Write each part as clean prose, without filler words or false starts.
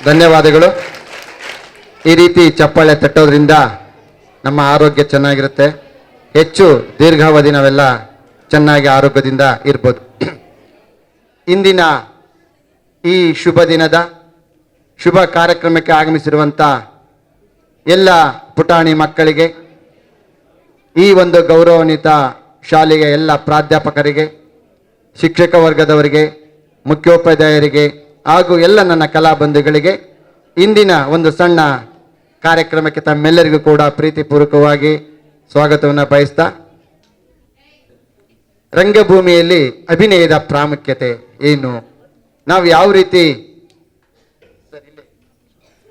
ಧನ್ಯವಾದಗಳು. ಈ ರೀತಿ ಚಪ್ಪಾಳೆ ತಟ್ಟೋದ್ರಿಂದ ನಮ್ಮ ಆರೋಗ್ಯ ಚೆನ್ನಾಗಿರುತ್ತೆ. ಹೆಚ್ಚು ದೀರ್ಘಾವಧಿ ನಾವೆಲ್ಲ ಚೆನ್ನಾಗಿ ಆರೋಗ್ಯದಿಂದ ಇರ್ಬೋದು. ಇಂದಿನ ಈ ಶುಭ ದಿನದ ಶುಭ ಕಾರ್ಯಕ್ರಮಕ್ಕೆ ಆಗಮಿಸಿರುವಂಥ ಎಲ್ಲ ಪುಟಾಣಿ ಮಕ್ಕಳಿಗೆ, ಈ ಒಂದು ಗೌರವಾನ್ವಿತ ಶಾಲೆಯ ಎಲ್ಲ ಪ್ರಾಧ್ಯಾಪಕರಿಗೆ, ಶಿಕ್ಷಕ ವರ್ಗದವರಿಗೆ, ಮುಖ್ಯೋಪಾಧ್ಯಾಯರಿಗೆ ಹಾಗೂ ಎಲ್ಲ ನನ್ನ ಕಲಾ ಬಂಧುಗಳಿಗೆ ಇಂದಿನ ಒಂದು ಸಣ್ಣ ಕಾರ್ಯಕ್ರಮಕ್ಕೆ ತಮ್ಮೆಲ್ಲರಿಗೂ ಕೂಡ ಪ್ರೀತಿಪೂರ್ವಕವಾಗಿ ಸ್ವಾಗತವನ್ನು ಬಯಸ್ತಾ, ರಂಗಭೂಮಿಯಲ್ಲಿ ಅಭಿನಯದ ಪ್ರಾಮುಖ್ಯತೆ ಏನು, ನಾವು ಯಾವ ರೀತಿ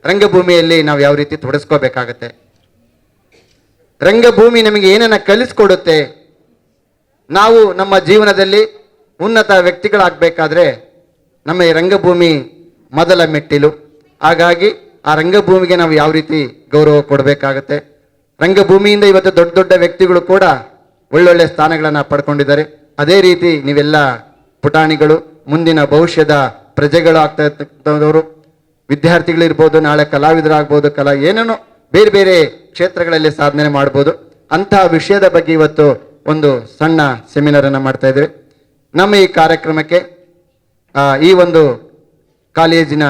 ರಂಗಭೂಮಿಯಲ್ಲಿ ನಾವು ಯಾವ ರೀತಿ ತೊಡಗಿಸ್ಕೋಬೇಕಾಗತ್ತೆ, ರಂಗಭೂಮಿ ನಮಗೆ ಏನನ್ನ ಕಲಿಸ್ಕೊಡುತ್ತೆ, ನಾವು ನಮ್ಮ ಜೀವನದಲ್ಲಿ ಉನ್ನತ ವ್ಯಕ್ತಿಗಳಾಗಬೇಕಾದ್ರೆ ನಮ್ಮ ಈ ರಂಗಭೂಮಿ ಮೊದಲ ಮೆಟ್ಟಿಲು. ಹಾಗಾಗಿ ಆ ರಂಗಭೂಮಿಗೆ ನಾವು ಯಾವ ರೀತಿ ಗೌರವ ಕೊಡಬೇಕಾಗತ್ತೆ. ರಂಗಭೂಮಿಯಿಂದ ಇವತ್ತು ದೊಡ್ಡ ದೊಡ್ಡ ವ್ಯಕ್ತಿಗಳು ಕೂಡ ಒಳ್ಳೊಳ್ಳೆ ಸ್ಥಾನಗಳನ್ನು ಪಡ್ಕೊಂಡಿದ್ದಾರೆ. ಅದೇ ರೀತಿ ನೀವೆಲ್ಲ ಪುಟಾಣಿಗಳು ಮುಂದಿನ ಭವಿಷ್ಯದ ಪ್ರಜೆಗಳು ಆಗ್ತಾ ಇರ್ತಕ್ಕಂಥವರು, ವಿದ್ಯಾರ್ಥಿಗಳಿರ್ಬೋದು, ನಾಳೆ ಕಲಾವಿದರಾಗ್ಬೋದು, ಏನೇನೋ ಬೇರೆ ಬೇರೆ ಕ್ಷೇತ್ರಗಳಲ್ಲಿ ಸಾಧನೆ ಮಾಡ್ಬೋದು. ಅಂತಹ ವಿಷಯದ ಬಗ್ಗೆ ಇವತ್ತು ಒಂದು ಸಣ್ಣ ಸೆಮಿನಾರನ್ನು ಮಾಡ್ತಾ ಇದ್ದೇವೆ. ನಮ್ಮ ಈ ಕಾರ್ಯಕ್ರಮಕ್ಕೆ ಈ ಒಂದು ಕಾಲೇಜಿನ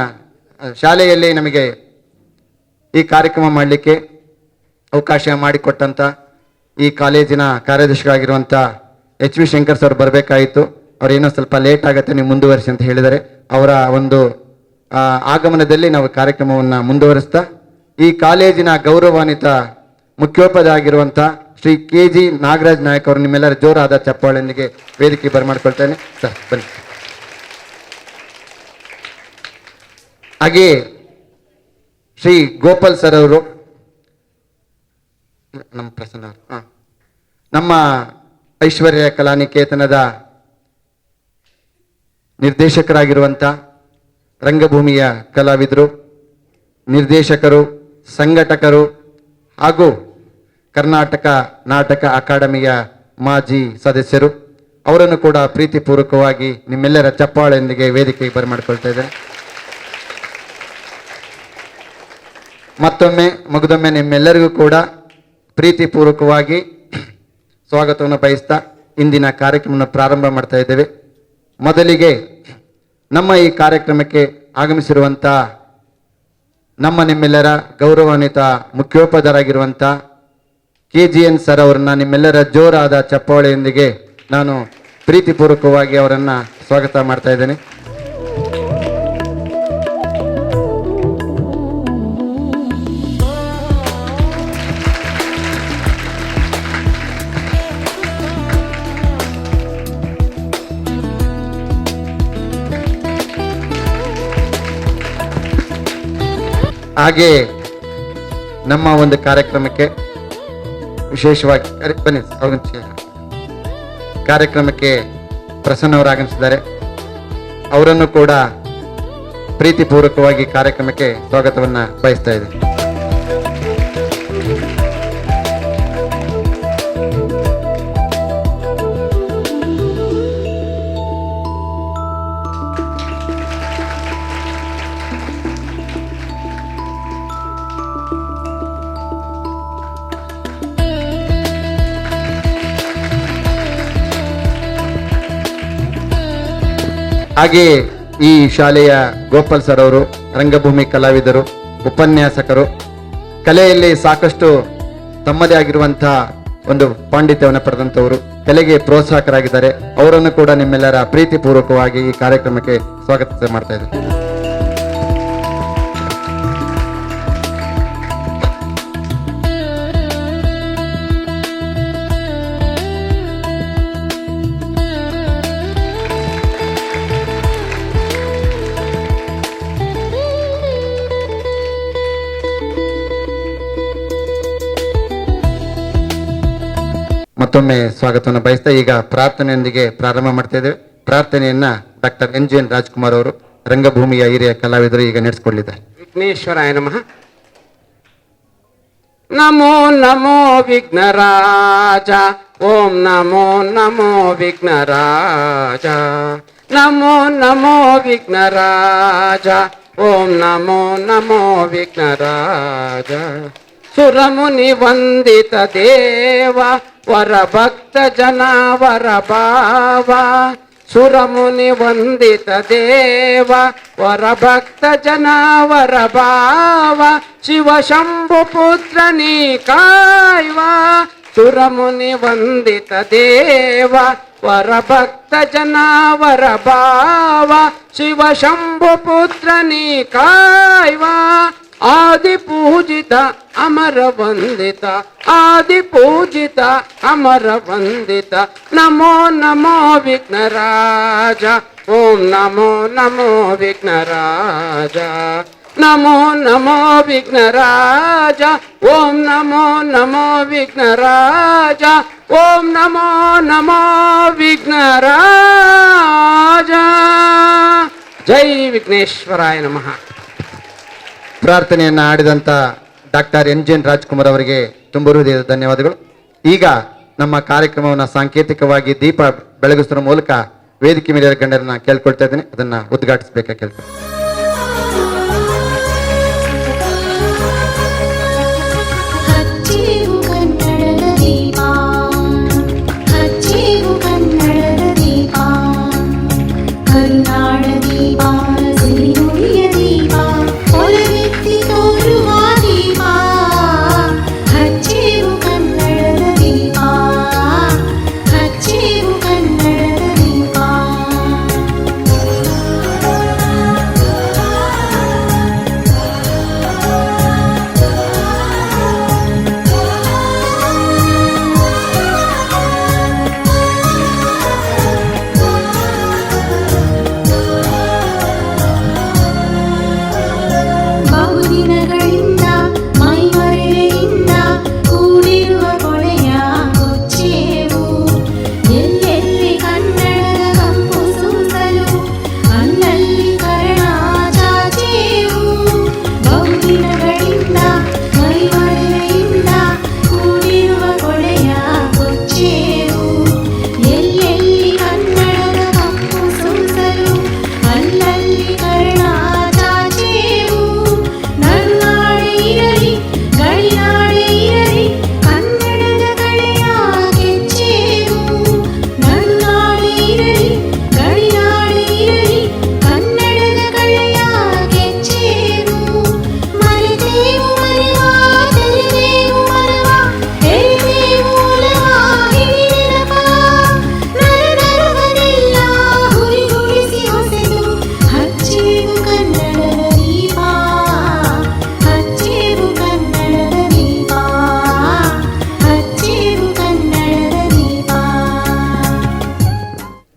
ಶಾಲೆಯಲ್ಲಿ ನಮಗೆ ಈ ಕಾರ್ಯಕ್ರಮ ಮಾಡಲಿಕ್ಕೆ ಅವಕಾಶ ಮಾಡಿಕೊಟ್ಟಂಥ ಈ ಕಾಲೇಜಿನ ಕಾರ್ಯದರ್ಶಿಗಳಾಗಿರುವಂಥ HV ಶಂಕರ್ ಸರ್ ಬರಬೇಕಾಯಿತು. ಅವ್ರೇನೋ ಸ್ವಲ್ಪ ಲೇಟ್ ಆಗುತ್ತೆ, ನೀವು ಮುಂದುವರಿಸಿ ಅಂತ ಹೇಳಿದ್ದಾರೆ. ಅವರ ಒಂದು ಆಗಮನದಲ್ಲಿ ನಾವು ಕಾರ್ಯಕ್ರಮವನ್ನು ಮುಂದುವರಿಸ್ತಾ, ಈ ಕಾಲೇಜಿನ ಗೌರವಾನ್ವಿತ ಮುಖ್ಯೋಪಾಧ್ಯಾಯ ಆಗಿರುವಂಥ ಶ್ರೀ KG ನಾಗರಾಜ್ ನಾಯಕ್ ಅವರು ನಿಮ್ಮೆಲ್ಲರ ಜೋರಾದ ಚಪ್ಪಾಳೆಯೊಂದಿಗೆ ವೇದಿಕೆ ಬರಮಾಡ್ಕೊಳ್ತೇನೆ. ಸರ್ ಬನ್ನಿ. ಹಾಗೆ ಶ್ರೀ ಗೋಪಾಲ್ ಸರ್ ಅವರು, ನಮ್ಮ ಪ್ರಸನ್ನ ಅವರು, ನಮ್ಮ ಐಶ್ವರ್ಯ ಕಲಾನಿಕೇತನದ ನಿರ್ದೇಶಕರಾಗಿರುವಂಥ ರಂಗಭೂಮಿಯ ಕಲಾವಿದರು, ನಿರ್ದೇಶಕರು, ಸಂಘಟಕರು ಹಾಗೂ ಕರ್ನಾಟಕ ನಾಟಕ ಅಕಾಡೆಮಿಯ ಮಾಜಿ ಸದಸ್ಯರು, ಅವರನ್ನು ಕೂಡ ಪ್ರೀತಿಪೂರ್ವಕವಾಗಿ ನಿಮ್ಮೆಲ್ಲರ ಚಪ್ಪಾಳೆಯೊಂದಿಗೆ ವೇದಿಕೆಗೆ ಬರಮಾಡ್ಕೊಳ್ತಾ ಇದ್ದೇನೆ. ಮತ್ತೊಮ್ಮೆ ಮುಗಿದೊಮ್ಮೆ ನಿಮ್ಮೆಲ್ಲರಿಗೂ ಕೂಡ ಪ್ರೀತಿಪೂರ್ವಕವಾಗಿ ಸ್ವಾಗತವನ್ನು ಬಯಸ್ತಾ ಇಂದಿನ ಕಾರ್ಯಕ್ರಮವನ್ನು ಪ್ರಾರಂಭ ಮಾಡ್ತಾ ಇದ್ದೇವೆ. ಮೊದಲಿಗೆ ನಮ್ಮ ಈ ಕಾರ್ಯಕ್ರಮಕ್ಕೆ ಆಗಮಿಸಿರುವಂಥ ನಮ್ಮ ನಿಮ್ಮೆಲ್ಲರ ಗೌರವಾನ್ವಿತ ಮುಖ್ಯೋಪಾಧ್ಯಾಯರಾಗಿರುವಂಥ KGN ಸರ್ ಅವರನ್ನ ನಿಮ್ಮೆಲ್ಲರ ಜೋರಾದ ಚಪ್ಪಾಳೆಯೊಂದಿಗೆ ನಾನು ಪ್ರೀತಿಪೂರ್ವಕವಾಗಿ ಅವರನ್ನು ಸ್ವಾಗತ ಮಾಡ್ತಾ ಇದ್ದೇನೆ. ಹಾಗೆ ನಮ್ಮ ಒಂದು ಕಾರ್ಯಕ್ರಮಕ್ಕೆ ವಿಶೇಷವಾಗಿ ಬನ್ನಿ ಕಾರ್ಯಕ್ರಮಕ್ಕೆ ಪ್ರಸನ್ನವರು ಆಗಮಿಸಿದ್ದಾರೆ. ಅವರನ್ನು ಕೂಡ ಪ್ರೀತಿಪೂರ್ವಕವಾಗಿ ಕಾರ್ಯಕ್ರಮಕ್ಕೆ ಸ್ವಾಗತವನ್ನ ಬಯಸ್ತಾ ಇದ್ದೇನೆ. ಹಾಗೆ ಈ ಶಾಲೆಯ ಗೋಪಾಲ್ ಸರ್ ಅವರು ರಂಗಭೂಮಿ ಕಲಾವಿದರು, ಉಪನ್ಯಾಸಕರು, ಕಲೆಯಲ್ಲಿ ಸಾಕಷ್ಟು ತಮ್ಮದೇ ಆಗಿರುವಂತಹ ಒಂದು ಪಾಂಡಿತ್ಯವನ್ನು ಪಡೆದಂಥವರು, ಕಲೆಗೆ ಪ್ರೋತ್ಸಾಹಕರಾಗಿದ್ದಾರೆ. ಅವರನ್ನು ಕೂಡ ನಿಮ್ಮೆಲ್ಲರ ಪ್ರೀತಿಪೂರ್ವಕವಾಗಿ ಈ ಕಾರ್ಯಕ್ರಮಕ್ಕೆ ಸ್ವಾಗತ ಮಾಡ್ತಾ ಇದ್ದಾರೆ. ಮತ್ತೊಮ್ಮೆ ಸ್ವಾಗತವನ್ನು ಬಯಸ್ತಾ ಈಗ ಪ್ರಾರ್ಥನೆಯೊಂದಿಗೆ ಪ್ರಾರಂಭ ಮಾಡ್ತಾ ಇದ್ದೇವೆ. ಪ್ರಾರ್ಥನೆಯನ್ನ ಡಾಕ್ಟರ್ NGN ರಾಜ್ಕುಮಾರ್ ಅವರು ರಂಗಭೂಮಿಯ ಹಿರಿಯ ಕಲಾವಿದರು ಈಗ ನಡೆಸಿಕೊಳ್ಳಿದ್ದಾರೆ. ವಿಘ್ನೇಶ್ವರಾಯ ನಮಃ. ನಮೋ ನಮೋ ವಿಘ್ನರಾಜ, ಓಂ ನಮೋ ನಮೋ ವಿಘ್ನರಾಜ, ನಮೋ ನಮೋ ವಿಘ್ನರಾಜ, ಓಂ ನಮೋ ನಮೋ ವಿಘ್ನರಾಜ. ಸುರಮುನಿ ವಂದಿತ ದೇವ ವರ ಭಕ್ತ ಜನ ವರ ಭಾವ. ಸುರಮುನಿ ವಂದಿತ ದೇವ ವರ ಭಕ್ತ ಜನ ವರ ಭಾವ. ಶಿವ ಶಂಭು ಪುತ್ರ ನೀ ಕಾಯ್ವ. ಸುರಮುನಿ ವಂದಿತ ದೇವ ವರ ಭಕ್ತ ಜನ ವರ ಭಾವ. ಶಿವ ಶಂಭು ಪುತ್ರ ನೀ ಕಾಯ್ವ. ಆದಿ ಪೂಜಿತ ಅಮರ ವಂದಿತ ಆದಿ ಪೂಜಿತ ಅಮರ ವಂದಿತ. ನಮೋ ನಮೋ ವಿಘ್ನರಾಜ. ಓಂ ನಮೋ ನಮೋ ವಿಘ್ನರಾಜ. ನಮೋ ನಮೋ ವಿಘ್ನರಾಜ. ಓಂ ನಮೋ ನಮೋ ವಿಘ್ನರಾಜ. ಓಂ ನಮೋ ನಮೋ ವಿಘ್ನರಾಜ. ಜೈ ವಿಘ್ನೇಶ್ವರಾಯ ನಮಃ. ಪ್ರಾರ್ಥನೆಯನ್ನು ಆಡಿದಂಥ ಡಾಕ್ಟರ್ NGN ರಾಜ್ಕುಮಾರ್ ಅವರಿಗೆ ತುಂಬ ಹೃದಯದ ಧನ್ಯವಾದಗಳು. ಈಗ ನಮ್ಮ ಕಾರ್ಯಕ್ರಮವನ್ನು ಸಾಂಕೇತಿಕವಾಗಿ ದೀಪ ಬೆಳಗಿಸುವ ಮೂಲಕ ವೇದಿಕೆ ಮೇಲೆ ಗಣ್ಯರನ್ನ ಕೇಳ್ಕೊಳ್ತಾ ಇದ್ದೀನಿ, ಅದನ್ನ ಉದ್ಘಾಟಿಸಬೇಕಾಗಿ ಕೇಳ್ತೀನಿ.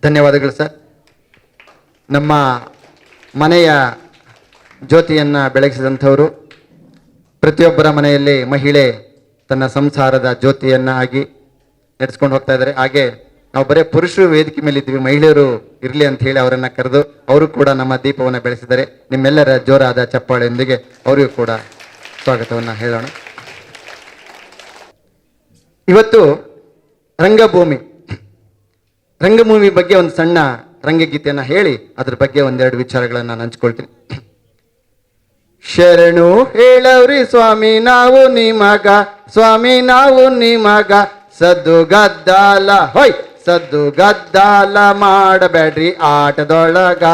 ಧನ್ಯವಾದಗಳು ಸರ್. ನಮ್ಮ ಮನೆಯ ಜ್ಯೋತಿಯನ್ನು ಬೆಳಗಿಸಿದಂಥವರು, ಪ್ರತಿಯೊಬ್ಬರ ಮನೆಯಲ್ಲಿ ಮಹಿಳೆ ತನ್ನ ಸಂಸಾರದ ಜ್ಯೋತಿಯನ್ನ ಆಗಿ ನಡೆಸ್ಕೊಂಡು ಹೋಗ್ತಾ ಇದ್ದಾರೆ. ಹಾಗೆ ನಾವು ಬರೀ ಪುರುಷರು ವೇದಿಕೆ ಮೇಲೆ ಇದ್ವಿ, ಮಹಿಳೆಯರು ಇರಲಿ ಅಂತ ಹೇಳಿ ಅವರನ್ನು ಕರೆದು ಅವರು ಕೂಡ ನಮ್ಮ ದೀಪವನ್ನು ಬೆಳೆಸಿದ್ದಾರೆ. ನಿಮ್ಮೆಲ್ಲರ ಜೋರಾದ ಚಪ್ಪಾಳೆಯೊಂದಿಗೆ ಅವರಿಗೂ ಕೂಡ ಸ್ವಾಗತವನ್ನು ಹೇಳೋಣ. ಇವತ್ತು ರಂಗಭೂಮಿ ಬಗ್ಗೆ ಒಂದು ಸಣ್ಣ ರಂಗಗೀತೆಯನ್ನು ಹೇಳಿ ಅದ್ರ ಬಗ್ಗೆ ಒಂದೆರಡು ವಿಚಾರಗಳನ್ನು ನಾನು ಹಂಚ್ಕೊಳ್ತೀನಿ. ಶರಣು ಹೇಳವ್ರಿ ಸ್ವಾಮಿ ನಾವು ನಿಮಗ, ಸ್ವಾಮಿ ನಾವು ನಿಮಗ, ಸದ್ದು ಗದ್ದಾಲ ಹೊಯ್ ಸದ್ದು ಗದ್ದಾಲ ಮಾಡಬೇಡ್ರಿ ಆಟದೊಳಗ,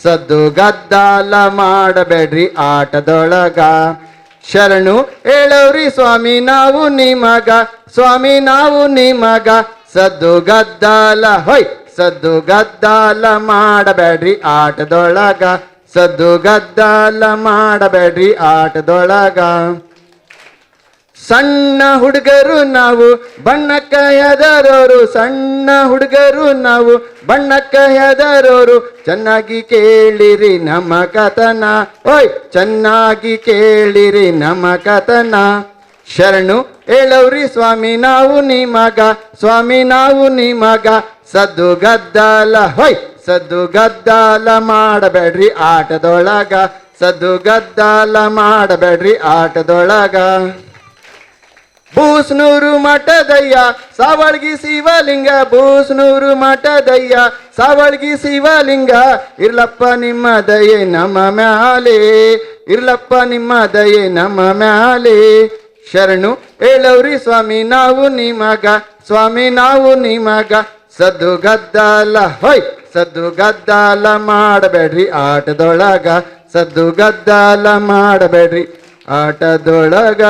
ಸದ್ದು ಗದ್ದಾಲ ಮಾಡಬೇಡ್ರಿ ಆಟದೊಳಗ. ಶರಣು ಹೇಳವ್ರಿ ಸ್ವಾಮಿ ನಾವು ನಿಮಗ, ಸ್ವಾಮಿ ನಾವು ನಿಮಗ, ಸದ್ದು ಗದ್ದಾಲ ಹೊಯ್ ಸದ್ದು ಗದ್ದಾಲ ಮಾಡಬೇಡ್ರಿ ಆಟದೊಳಗ, ಸದ್ದು ಗದ್ದಾಲ ಮಾಡಬೇಡ್ರಿ ಆಟದೊಳಗ. ಸಣ್ಣ ಹುಡುಗರು ನಾವು ಬಣ್ಣಕ್ಕ ಹೆದರೋರು, ಸಣ್ಣ ಹುಡುಗರು ನಾವು ಬಣ್ಣಕ್ಕ ಹೆದರೋರು, ಚೆನ್ನಾಗಿ ಕೇಳಿರಿ ನಮ್ಮ ಕಥನ ಓಯ್ ಚೆನ್ನಾಗಿ ಕೇಳಿರಿ ನಮ್ಮ ಕಥನ. ಶರಣು ಹೇಳವ್ರಿ ಸ್ವಾಮಿ ನಾವು ನಿಮಗ, ಸ್ವಾಮಿ ನಾವು ನಿಮಗ, ಸದ್ದು ಗದ್ದಾಲ ಹೊಯ್ ಸದ್ದು ಗದ್ದಾಲ ಮಾಡಬೇಡ್ರಿ ಆಟದೊಳಗ, ಸದ್ದು ಗದ್ದಾಲ ಮಾಡಬೇಡ್ರಿ ಆಟದೊಳಗ. ಬೂಸ್ನೂರು ಮಠದಯ್ಯ ಸಾವಳ್ಗಿ ಶಿವಲಿಂಗ, ಬೂಸ್ನೂರು ಮಠದಯ್ಯ ಸಾವಳ್ಗಿ ಶಿವಲಿಂಗ ಇರ್ಲಪ್ಪ ನಿಮ್ಮ ದಯೆ ನಮ್ಮ ಮ್ಯಾಲೆ, ಇರ್ಲಪ್ಪ ನಿಮ್ಮ ದಯೆ ನಮ್ಮ ಮ್ಯಾಲೆ. ಶರಣು ಹೇಳವ್ರಿ ಸ್ವಾಮಿ ನಾವು ನಿಮಗ, ಸ್ವಾಮಿ ನಾವು ನಿಮಗ. ಸದ್ದು ಗದ್ದಾಲ ಹೊಯ್, ಸದ್ದು ಗದ್ದಾಲ ಮಾಡಬೇಡ್ರಿ ಆಟದೊಳಗ, ಸದ್ದು ಗದ್ದಾಲ ಮಾಡಬೇಡ್ರಿ ಆಟದೊಳಗ.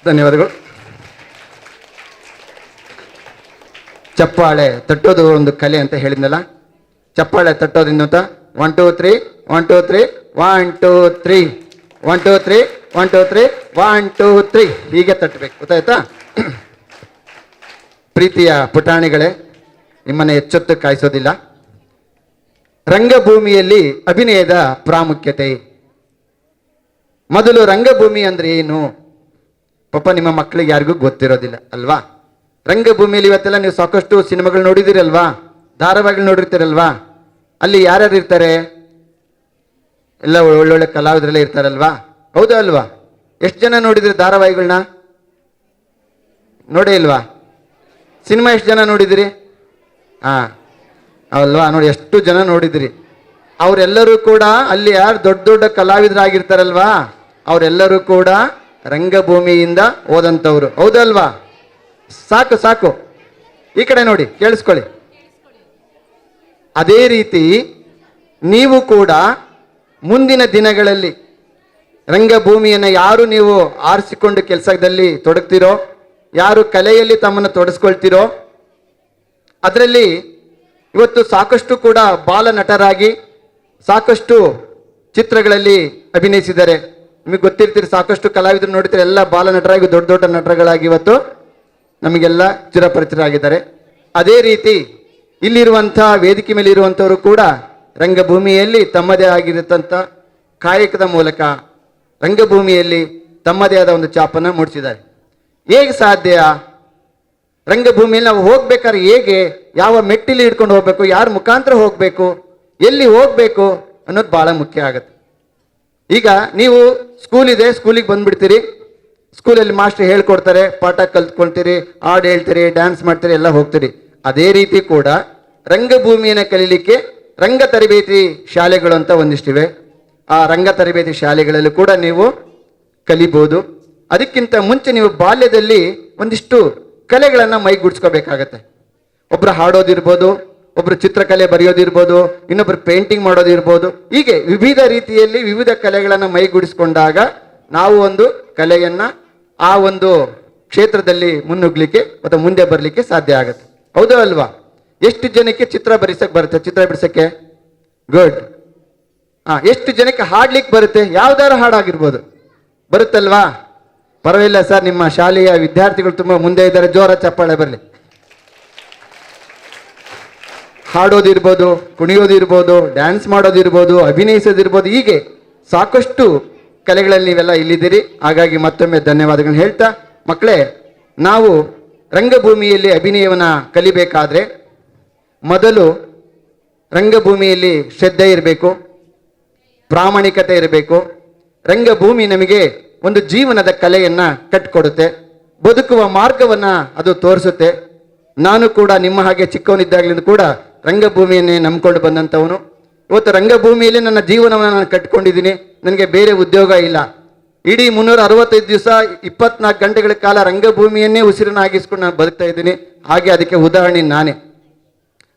ಧನ್ಯವಾದಗಳು. ಚಪ್ಪಾಳೆ ತಟ್ಟೋದು ಒಂದು ಕಲೆ ಅಂತ ಹೇಳಿದ್ನಲ್ಲ, ಚಪ್ಪಾಳೆ ತಟ್ಟೋದ್ರಿಂದ ಅಂತ 1 2 3 1 2 3 1 2 3 1 2 3 1 2 3 1 2 3 ಹೀಗೆ ತಟ್ಟಬೇಕು, ಗೊತ್ತಾಯ್ತಾ? ಪ್ರೀತಿಯ ಪುಟಾಣಿಗಳೇ, ನಿಮ್ಮನ್ನು ಎಚ್ಚೊತ್ತು ಕಾಯಿಸೋದಿಲ್ಲ. ರಂಗಭೂಮಿಯಲ್ಲಿ ಅಭಿನಯದ ಪ್ರಾಮುಖ್ಯತೆ. ಮೊದಲು ರಂಗಭೂಮಿ ಅಂದ್ರೆ ಏನು? ಪಾಪ ನಿಮ್ಮ ಮಕ್ಕಳಿಗೆ ಯಾರಿಗೂ ಗೊತ್ತಿರೋದಿಲ್ಲ ಅಲ್ವಾ? ರಂಗಭೂಮಿಯಲ್ಲಿ ಇವತ್ತೆಲ್ಲ ನೀವು ಸಾಕಷ್ಟು ಸಿನಿಮಾಗಳು ನೋಡಿದಿರಲ್ವಾ, ಧಾರಾವಾಹಿಗಳು ನೋಡಿರ್ತೀರಲ್ವಾ? ಅಲ್ಲಿ ಯಾರ್ಯಾರು ಇರ್ತಾರೆ? ಎಲ್ಲ ಒಳ್ಳೊಳ್ಳೆ ಕಲಾವಿದರೆಲ್ಲ ಇರ್ತಾರಲ್ವಾ, ಹೌದಾ ಅಲ್ವಾ? ಎಷ್ಟು ಜನ ನೋಡಿದ್ರಿ ಧಾರಾವಾಹಿಗಳನ್ನ? ನೋಡೇ ಇಲ್ವಾ? ಸಿನಿಮಾ ಎಷ್ಟು ಜನ ನೋಡಿದಿರಿ? ಅಲ್ವಾ, ನೋಡಿ ಎಷ್ಟು ಜನ ನೋಡಿದಿರಿ. ಅವರೆಲ್ಲರೂ ಕೂಡ ಅಲ್ಲಿ ಯಾರು ದೊಡ್ಡ ದೊಡ್ಡ ಕಲಾವಿದರಾಗಿರ್ತಾರಲ್ವಾ, ಅವರೆಲ್ಲರೂ ಕೂಡ ರಂಗಭೂಮಿಯಿಂದ ಹೋದಂಥವ್ರು, ಹೌದಲ್ವಾ? ಸಾಕು ಸಾಕು, ಈ ಕಡೆ ನೋಡಿ, ಕೇಳಿಸ್ಕೊಳ್ಳಿ. ಅದೇ ರೀತಿ ನೀವು ಕೂಡ ಮುಂದಿನ ದಿನಗಳಲ್ಲಿ ರಂಗಭೂಮಿಯನ್ನು ಯಾರು ನೀವು ಆರಿಸಿಕೊಂಡು ಕೆಲಸದಲ್ಲಿ ತೊಡಗ್ತಿರೋ, ಯಾರು ಕಲೆಯಲ್ಲಿ ತಮ್ಮನ್ನು ತೊಡಸ್ಕೊಳ್ತಿರೋ, ಅದರಲ್ಲಿ ಇವತ್ತು ಸಾಕಷ್ಟು ಕೂಡ ಬಾಲ ನಟರಾಗಿ ಸಾಕಷ್ಟು ಚಿತ್ರಗಳಲ್ಲಿ ಅಭಿನಯಿಸಿದ್ದಾರೆ. ನಿಮಗೆ ಗೊತ್ತಿರ್ತೀರಿ, ಸಾಕಷ್ಟು ಕಲಾವಿದರು ನೋಡ್ತೀರಿ, ಎಲ್ಲ ಬಾಲ ನಟರಾಗಿ ದೊಡ್ಡ ದೊಡ್ಡ ನಟರುಗಳಾಗಿ ಇವತ್ತು ನಮಗೆಲ್ಲ ಚಿರಪರಿಚಿತರಾಗಿದ್ದಾರೆ. ಅದೇ ರೀತಿ ಇಲ್ಲಿರುವಂಥ ವೇದಿಕೆ ಮೇಲೆ ಇರುವಂಥವರು ಕೂಡ ರಂಗಭೂಮಿಯಲ್ಲಿ ತಮ್ಮದೇ ಆಗಿರತಂಥ ಕಾಯಕದ ಮೂಲಕ ರಂಗಭೂಮಿಯಲ್ಲಿ ತಮ್ಮದೇ ಆದ ಒಂದು ಛಾಪನ್ನು ಮೂಡಿಸಿದ್ದಾರೆ. ಹೇಗೆ ಸಾಧ್ಯ? ರಂಗಭೂಮಿಯಲ್ಲಿ ನಾವು ಹೋಗ್ಬೇಕಾದ್ರೆ ಹೇಗೆ, ಯಾವ ಮೆಟ್ಟಿಲಿ ಹಿಡ್ಕೊಂಡು ಹೋಗ್ಬೇಕು, ಯಾರ ಮುಖಾಂತರ ಹೋಗ್ಬೇಕು, ಎಲ್ಲಿ ಹೋಗ್ಬೇಕು ಅನ್ನೋದು ಬಹಳ ಮುಖ್ಯ ಆಗುತ್ತೆ. ಈಗ ನೀವು ಸ್ಕೂಲ್ ಇದೆ, ಸ್ಕೂಲಿಗೆ ಬಂದ್ಬಿಡ್ತೀರಿ, ಸ್ಕೂಲಲ್ಲಿ ಮಾಸ್ಟರ್ ಹೇಳ್ಕೊಡ್ತಾರೆ, ಪಾಠ ಕಲ್ತ್ಕೊಳ್ತೀರಿ, ಹಾಡು ಹೇಳ್ತೀರಿ, ಡ್ಯಾನ್ಸ್ ಮಾಡ್ತೀರಿ, ಎಲ್ಲ ಹೋಗ್ತೀರಿ. ಅದೇ ರೀತಿ ಕೂಡ ರಂಗಭೂಮಿಯನ್ನು ಕಲೀಲಿಕ್ಕೆ ರಂಗ ತರಬೇತಿ ಶಾಲೆಗಳು ಅಂತ ಒಂದಿಷ್ಟಿವೆ. ಆ ರಂಗ ತರಬೇತಿ ಶಾಲೆಗಳಲ್ಲೂ ಕೂಡ ನೀವು ಕಲಿಬೋದು. ಅದಕ್ಕಿಂತ ಮುಂಚೆ ನೀವು ಬಾಲ್ಯದಲ್ಲಿ ಒಂದಿಷ್ಟು ಕಲೆಗಳನ್ನು ಮೈಗೂಡಿಸ್ಕೋಬೇಕಾಗತ್ತೆ. ಒಬ್ಬರು ಹಾಡೋದಿರ್ಬೋದು, ಒಬ್ಬರು ಚಿತ್ರಕಲೆ ಬರೆಯೋದಿರ್ಬೋದು, ಇನ್ನೊಬ್ರು ಪೇಂಟಿಂಗ್ ಮಾಡೋದಿರ್ಬೋದು. ಹೀಗೆ ವಿವಿಧ ರೀತಿಯಲ್ಲಿ ವಿವಿಧ ಕಲೆಗಳನ್ನು ಮೈಗೂಡಿಸ್ಕೊಂಡಾಗ ನಾವು ಒಂದು ಕಲೆಯನ್ನ ಆ ಒಂದು ಕ್ಷೇತ್ರದಲ್ಲಿ ಮುನ್ನುಗ್ಲಿಕ್ಕೆ ಮತ್ತು ಮುಂದೆ ಬರಲಿಕ್ಕೆ ಸಾಧ್ಯ ಆಗುತ್ತೆ, ಹೌದಾ ಅಲ್ವಾ? ಎಷ್ಟು ಜನಕ್ಕೆ ಚಿತ್ರ ಬರಿಸಕ್ಕೆ ಬರುತ್ತೆ? ಚಿತ್ರ ಬಿಡಿಸಕ್ಕೆ ಗುಡ್. ಎಷ್ಟು ಜನಕ್ಕೆ ಹಾಡ್ಲಿಕ್ಕೆ ಬರುತ್ತೆ? ಯಾವ್ದಾರು ಹಾಡಾಗಿರ್ಬೋದು, ಬರುತ್ತಲ್ವಾ? ಪರವಾಗಿಲ್ಲ ಸರ್, ನಿಮ್ಮ ಶಾಲೆಯ ವಿದ್ಯಾರ್ಥಿಗಳು ತುಂಬಾ ಮುಂದೆ ಇದ್ದಾರೆ, ಜೋರ ಚಪ್ಪಾಳೆ ಬರಲಿ. ಹಾಡೋದಿರ್ಬೋದು, ಕುಣಿಯೋದಿರ್ಬೋದು, ಡ್ಯಾನ್ಸ್ ಮಾಡೋದಿರ್ಬೋದು, ಅಭಿನಯಿಸೋದಿರ್ಬೋದು, ಹೀಗೆ ಸಾಕಷ್ಟು ಕಲೆಗಳಲ್ಲಿ ನೀವೆಲ್ಲ ಇಲ್ಲಿದ್ದೀರಿ. ಹಾಗಾಗಿ ಮತ್ತೊಮ್ಮೆ ಧನ್ಯವಾದಗಳನ್ನ ಹೇಳ್ತಾ, ಮಕ್ಕಳೇ, ನಾವು ರಂಗಭೂಮಿಯಲ್ಲಿ ಅಭಿನಯವನ್ನು ಕಲಿಬೇಕಾದ್ರೆ ಮೊದಲು ರಂಗಭೂಮಿಯಲ್ಲಿ ಶ್ರದ್ಧೆ ಇರಬೇಕು, ಪ್ರಾಮಾಣಿಕತೆ ಇರಬೇಕು. ರಂಗಭೂಮಿ ನಮಗೆ ಒಂದು ಜೀವನದ ಕಲೆಯನ್ನು ಕಟ್ಟಿಕೊಡುತ್ತೆ, ಬದುಕುವ ಮಾರ್ಗವನ್ನು ಅದು ತೋರಿಸುತ್ತೆ. ನಾನು ಕೂಡ ನಿಮ್ಮ ಹಾಗೆ ಚಿಕ್ಕವನಿದ್ದಾಗಲಿಂದ ಕೂಡ ರಂಗಭೂಮಿಯನ್ನೇ ನಂಬ್ಕೊಂಡು ಬಂದಂಥವನು. ಇವತ್ತು ರಂಗಭೂಮಿಯಲ್ಲಿ ನನ್ನ ಜೀವನವನ್ನು ನಾನು ಕಟ್ಕೊಂಡಿದ್ದೀನಿ, ನನಗೆ ಬೇರೆ ಉದ್ಯೋಗ ಇಲ್ಲ. ಇಡೀ 365 ದಿವಸ 24 ಗಂಟೆಗಳ ಕಾಲ ರಂಗಭೂಮಿಯನ್ನೇ ಉಸಿರನ್ನಾಗಿಸ್ಕೊಂಡು ನಾನು ಬದುಕ್ತಾ ಇದ್ದೀನಿ. ಹಾಗೆ ಅದಕ್ಕೆ ಉದಾಹರಣೆ ನಾನೇ.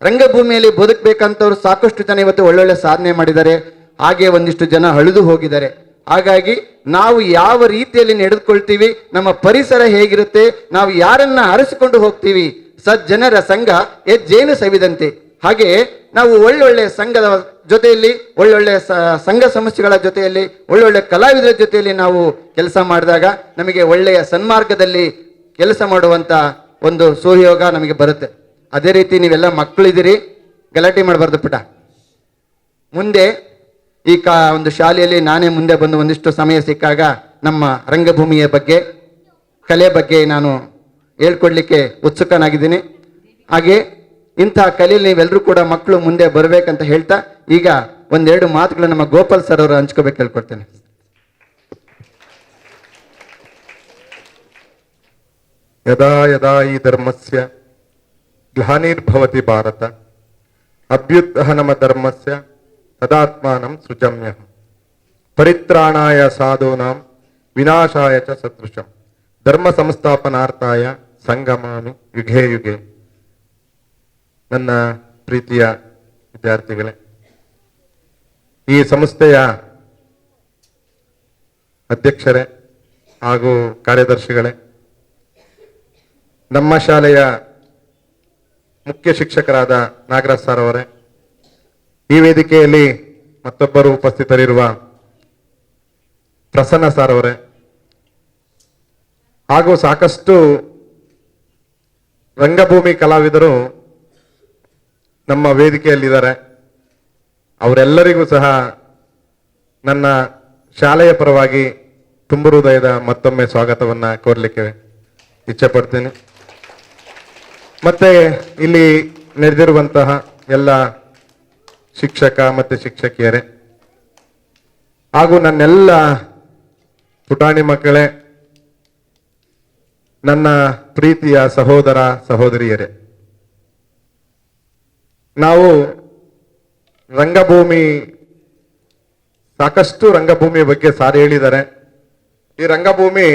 ರಂಗಭೂಮಿಯಲ್ಲಿ ಬದುಕಬೇಕಂತವ್ರು ಸಾಕಷ್ಟು ಜನ ಇವತ್ತು ಒಳ್ಳೊಳ್ಳೆ ಸಾಧನೆ ಮಾಡಿದ್ದಾರೆ, ಹಾಗೆ ಒಂದಿಷ್ಟು ಜನ ಅಳಿದು ಹೋಗಿದ್ದಾರೆ. ಹಾಗಾಗಿ ನಾವು ಯಾವ ರೀತಿಯಲ್ಲಿ ನಡೆದುಕೊಳ್ತೀವಿ, ನಮ್ಮ ಪರಿಸರ ಹೇಗಿರುತ್ತೆ, ನಾವು ಯಾರನ್ನ ಅರಸಿಕೊಂಡು ಹೋಗ್ತೀವಿ, ಸಜ್ಜನರ ಸಂಘ ಹೆಜ್ಜೇನು ಸವಿದಂತೆ. ಹಾಗೆ ನಾವು ಒಳ್ಳೊಳ್ಳೆ ಸಂಘದ ಜೊತೆಯಲ್ಲಿ, ಒಳ್ಳೊಳ್ಳೆ ಸಂಘ ಸಮಸ್ಯೆಗಳ ಜೊತೆಯಲ್ಲಿ, ಒಳ್ಳೊಳ್ಳೆ ಕಲಾವಿದರ ಜೊತೆಯಲ್ಲಿ ನಾವು ಕೆಲಸ ಮಾಡಿದಾಗ ನಮಗೆ ಒಳ್ಳೆಯ ಸನ್ಮಾರ್ಗದಲ್ಲಿ ಕೆಲಸ ಮಾಡುವಂಥ ಒಂದು ಸುಯೋಗ ನಮಗೆ ಬರುತ್ತೆ. ಅದೇ ರೀತಿ ನೀವೆಲ್ಲ ಮಕ್ಕಳಿದ್ದೀರಿ, ಗಲಾಟೆ ಮಾಡಬಾರ್ದು ಪುಟ. ಮುಂದೆ ಈ ಒಂದು ಶಾಲೆಯಲ್ಲಿ ನಾನೇ ಮುಂದೆ ಬಂದು ಒಂದಿಷ್ಟು ಸಮಯ ಸಿಕ್ಕಾಗ ನಮ್ಮ ರಂಗಭೂಮಿಯ ಬಗ್ಗೆ, ಕಲೆ ಬಗ್ಗೆ ನಾನು ಹೇಳ್ಕೊಡ್ಲಿಕ್ಕೆ ಉತ್ಸುಕನಾಗಿದ್ದೀನಿ. ಹಾಗೆ ಇಂಥ ಕಲೆಯಲ್ಲಿ ನೀವೆಲ್ಲರೂ ಕೂಡ ಮಕ್ಕಳು ಮುಂದೆ ಬರಬೇಕಂತ ಹೇಳ್ತಾ, ಈಗ ಒಂದೆರಡು ಮಾತುಗಳು ನಮ್ಮ ಗೋಪಾಲ್ ಸರ್ ಅವರು ಹಂಚ್ಕೋಬೇಕು ಹೇಳ್ಕೊಡ್ತೇನೆ. ಯದಾ ಯದಾ ಈ ಧರ್ಮಸ್ಯ ಗ್ಲಾನಿರ್ಭವತಿ ಭಾರತ ಅಭ್ಯುತ್ಥನಮ ಧರ್ಮಸ್ಯ ತದಾತ್ಮಾನಂ ಸೃಜಮ್ಯಹಂ ಪರಿತ್ರಾಣಾಯ ಸಾಧೂನಾಂ ವಿನಾಶಾಯ ಚ ಸದೃಶಂ ಧರ್ಮ ಸಂಸ್ಥಾಪನಾರ್ಥಾಯ ಸಂಗಮಾಮಿ ಯುಗೇ ಯುಗೆ. ನನ್ನ ಪ್ರೀತಿಯ ವಿದ್ಯಾರ್ಥಿಗಳೇ, ಈ ಸಂಸ್ಥೆಯ ಅಧ್ಯಕ್ಷರೇ ಹಾಗೂ ಕಾರ್ಯದರ್ಶಿಗಳೇ, ನಮ್ಮ ಶಾಲೆಯ ಮುಖ್ಯ ಶಿಕ್ಷಕರಾದ ನಾಗರಾಜ್ ಸರ್ ಅವರೇ, ಈ ವೇದಿಕೆಯಲ್ಲಿ ಮತ್ತೊಬ್ಬರು ಉಪಸ್ಥಿತರಿರುವ ಪ್ರಸನ್ನ ಸರ್ ಅವರೇ, ಹಾಗೂ ಸಾಕಷ್ಟು ರಂಗಭೂಮಿ ಕಲಾವಿದರು ನಮ್ಮ ವೇದಿಕೆಯಲ್ಲಿದ್ದಾರೆ. ಅವರೆಲ್ಲರಿಗೂ ಸಹ ನನ್ನ ಶಾಲೆಯ ಪರವಾಗಿ ತುಂಬು ಹೃದಯದ ಮತ್ತೊಮ್ಮೆ ಸ್ವಾಗತವನ್ನ ಕೋರಲಿಕ್ಕೆ ಇಚ್ಛೆ ಪಡ್ತೀನಿ. ಮತ್ತೆ ಇಲ್ಲಿ ನಡೆದಿರುವಂತಹ ಎಲ್ಲ ಶಿಕ್ಷಕ ಮತ್ತು ಶಿಕ್ಷಕಿಯರೇ ಹಾಗೂ ನನ್ನೆಲ್ಲ ಪುಟಾಣಿ ಮಕ್ಕಳೇ, ನನ್ನ ಪ್ರೀತಿಯ ಸಹೋದರ ಸಹೋದರಿಯರೇ, ನಾವು ರಂಗಭೂಮಿ ಸಾಕಷ್ಟು ರಂಗಭೂಮಿಯ ಬಗ್ಗೆ ಸಾರಿ ಹೇಳಿದ್ದಾರೆ. ಈ ರಂಗಭೂಮಿ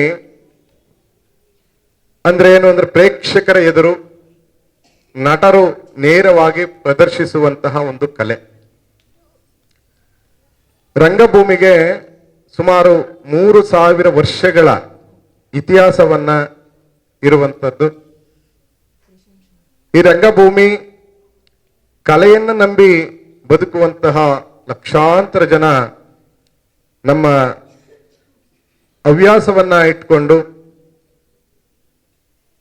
ಅಂದ್ರೆ ಏನು ಅಂದ್ರೆ ಪ್ರೇಕ್ಷಕರ ಎದುರು ನಟರು ನೇರವಾಗಿ ಪ್ರದರ್ಶಿಸುವಂತಹ ಒಂದು ಕಲೆ. ರಂಗಭೂಮಿಗೆ ಸುಮಾರು 3000 ವರ್ಷಗಳ ಇತಿಹಾಸವನ್ನ ಇರುವಂಥದ್ದು. ಈ ರಂಗಭೂಮಿ ಕಲೆಯನ್ನು ನಂಬಿ ಬದುಕುವಂತಹ ಲಕ್ಷಾಂತರ ಜನ ನಮ್ಮ ಹವ್ಯಾಸವನ್ನ ಇಟ್ಕೊಂಡು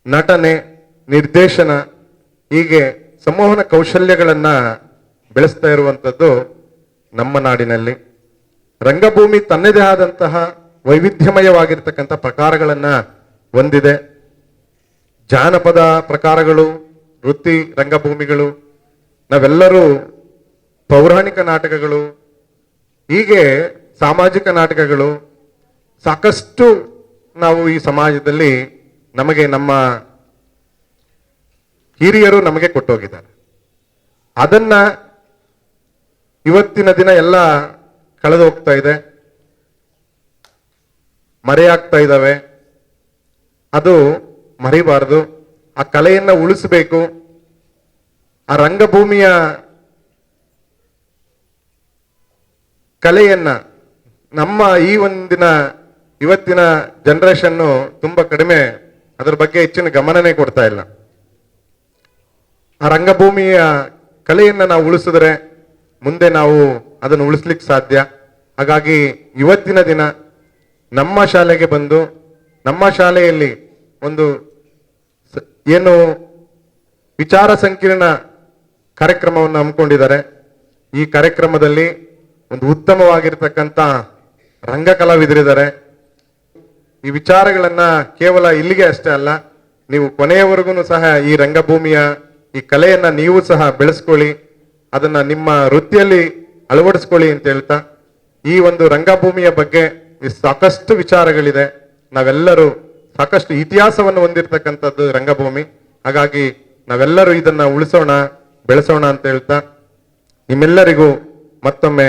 ನಟನೆ, ನಿರ್ದೇಶನ, ಹೀಗೆ ಸಂವಹನ ಕೌಶಲ್ಯಗಳನ್ನ ಬೆಳೆಸ್ತಾ ಇರುವಂಥದ್ದು ನಮ್ಮ ನಾಡಿನಲ್ಲಿ. ರಂಗಭೂಮಿ ತನ್ನದೇ ಆದಂತಹ ವೈವಿಧ್ಯಮಯವಾಗಿರ್ತಕ್ಕಂಥ ಪ್ರಕಾರಗಳನ್ನ ಹೊಂದಿದೆ. ಜಾನಪದ ಪ್ರಕಾರಗಳು, ವೃತ್ತಿ ರಂಗಭೂಮಿಗಳು, ನಾವೆಲ್ಲರೂ ಪೌರಾಣಿಕ ನಾಟಕಗಳು, ಹೀಗೆ ಸಾಮಾಜಿಕ ನಾಟಕಗಳು ಸಾಕಷ್ಟು ನಾವು ಈ ಸಮಾಜದಲ್ಲಿ ನಮಗೆ ನಮ್ಮ ಹಿರಿಯರು ನಮಗೆ ಕೊಟ್ಟೋಗಿದ್ದಾರೆ. ಅದನ್ನ ಇವತ್ತಿನ ದಿನ ಎಲ್ಲ ಕಳೆದು ಹೋಗ್ತಾ ಇದೆ, ಮರೆಯಾಗ್ತಾ ಇದ್ದಾವೆ. ಅದು ಮರಿಬಾರದು. ಆ ಕಲೆಯನ್ನ ಉಳಿಸಬೇಕು. ಆ ರಂಗಭೂಮಿಯ ಕಲೆಯನ್ನ ನಮ್ಮ ಈ ಇವತ್ತಿನ ಜನರೇಷನ್ನು ತುಂಬಾ ಕಡಿಮೆ ಅದರ ಬಗ್ಗೆ ಹೆಚ್ಚಿನ ಗಮನನೇ ಕೊಡ್ತಾ ಇಲ್ಲ. ಆ ರಂಗಭೂಮಿಯ ಕಲೆಯನ್ನ ನಾವು ಉಳಿಸಿದ್ರೆ ಮುಂದೆ ನಾವು ಅದನ್ನು ಉಳಿಸ್ಲಿಕ್ಕೆ ಸಾಧ್ಯ. ಹಾಗಾಗಿ ಇವತ್ತಿನ ದಿನ ನಮ್ಮ ಶಾಲೆಗೆ ಬಂದು ನಮ್ಮ ಶಾಲೆಯಲ್ಲಿ ಒಂದು ಏನು ವಿಚಾರ ಸಂಕಿರಣ ಕಾರ್ಯಕ್ರಮವನ್ನು ಹಮ್ಮಿಕೊಂಡಿದ್ದಾರೆ. ಈ ಕಾರ್ಯಕ್ರಮದಲ್ಲಿ ಒಂದು ಉತ್ತಮವಾಗಿರ್ತಕ್ಕಂಥ ರಂಗ ಕಲಾವಿದರಿದ್ದಾರೆ. ಈ ವಿಚಾರಗಳನ್ನ ಕೇವಲ ಇಲ್ಲಿಗೆ ಅಷ್ಟೇ ಅಲ್ಲ, ನೀವು ಕೊನೆಯವರೆಗೂ ಸಹ ಈ ರಂಗಭೂಮಿಯ ಈ ಕಲೆಯನ್ನ ನೀವು ಸಹ ಬೆಳೆಸ್ಕೊಳ್ಳಿ, ಅದನ್ನ ನಿಮ್ಮ ವೃತ್ತಿಯಲ್ಲಿ ಅಳವಡಿಸ್ಕೊಳ್ಳಿ ಅಂತ ಹೇಳ್ತಾ, ಈ ಒಂದು ರಂಗಭೂಮಿಯ ಬಗ್ಗೆ ಸಾಕಷ್ಟು ವಿಚಾರಗಳಿದೆ. ನಾವೆಲ್ಲರೂ ಸಾಕಷ್ಟು ಇತಿಹಾಸವನ್ನು ಹೊಂದಿರತಕ್ಕಂಥದ್ದು ರಂಗಭೂಮಿ. ಹಾಗಾಗಿ ನಾವೆಲ್ಲರೂ ಇದನ್ನ ಉಳಿಸೋಣ, ಬೆಳೆಸೋಣ ಅಂತ ಹೇಳ್ತಾ ನಿಮ್ಮೆಲ್ಲರಿಗೂ ಮತ್ತೊಮ್ಮೆ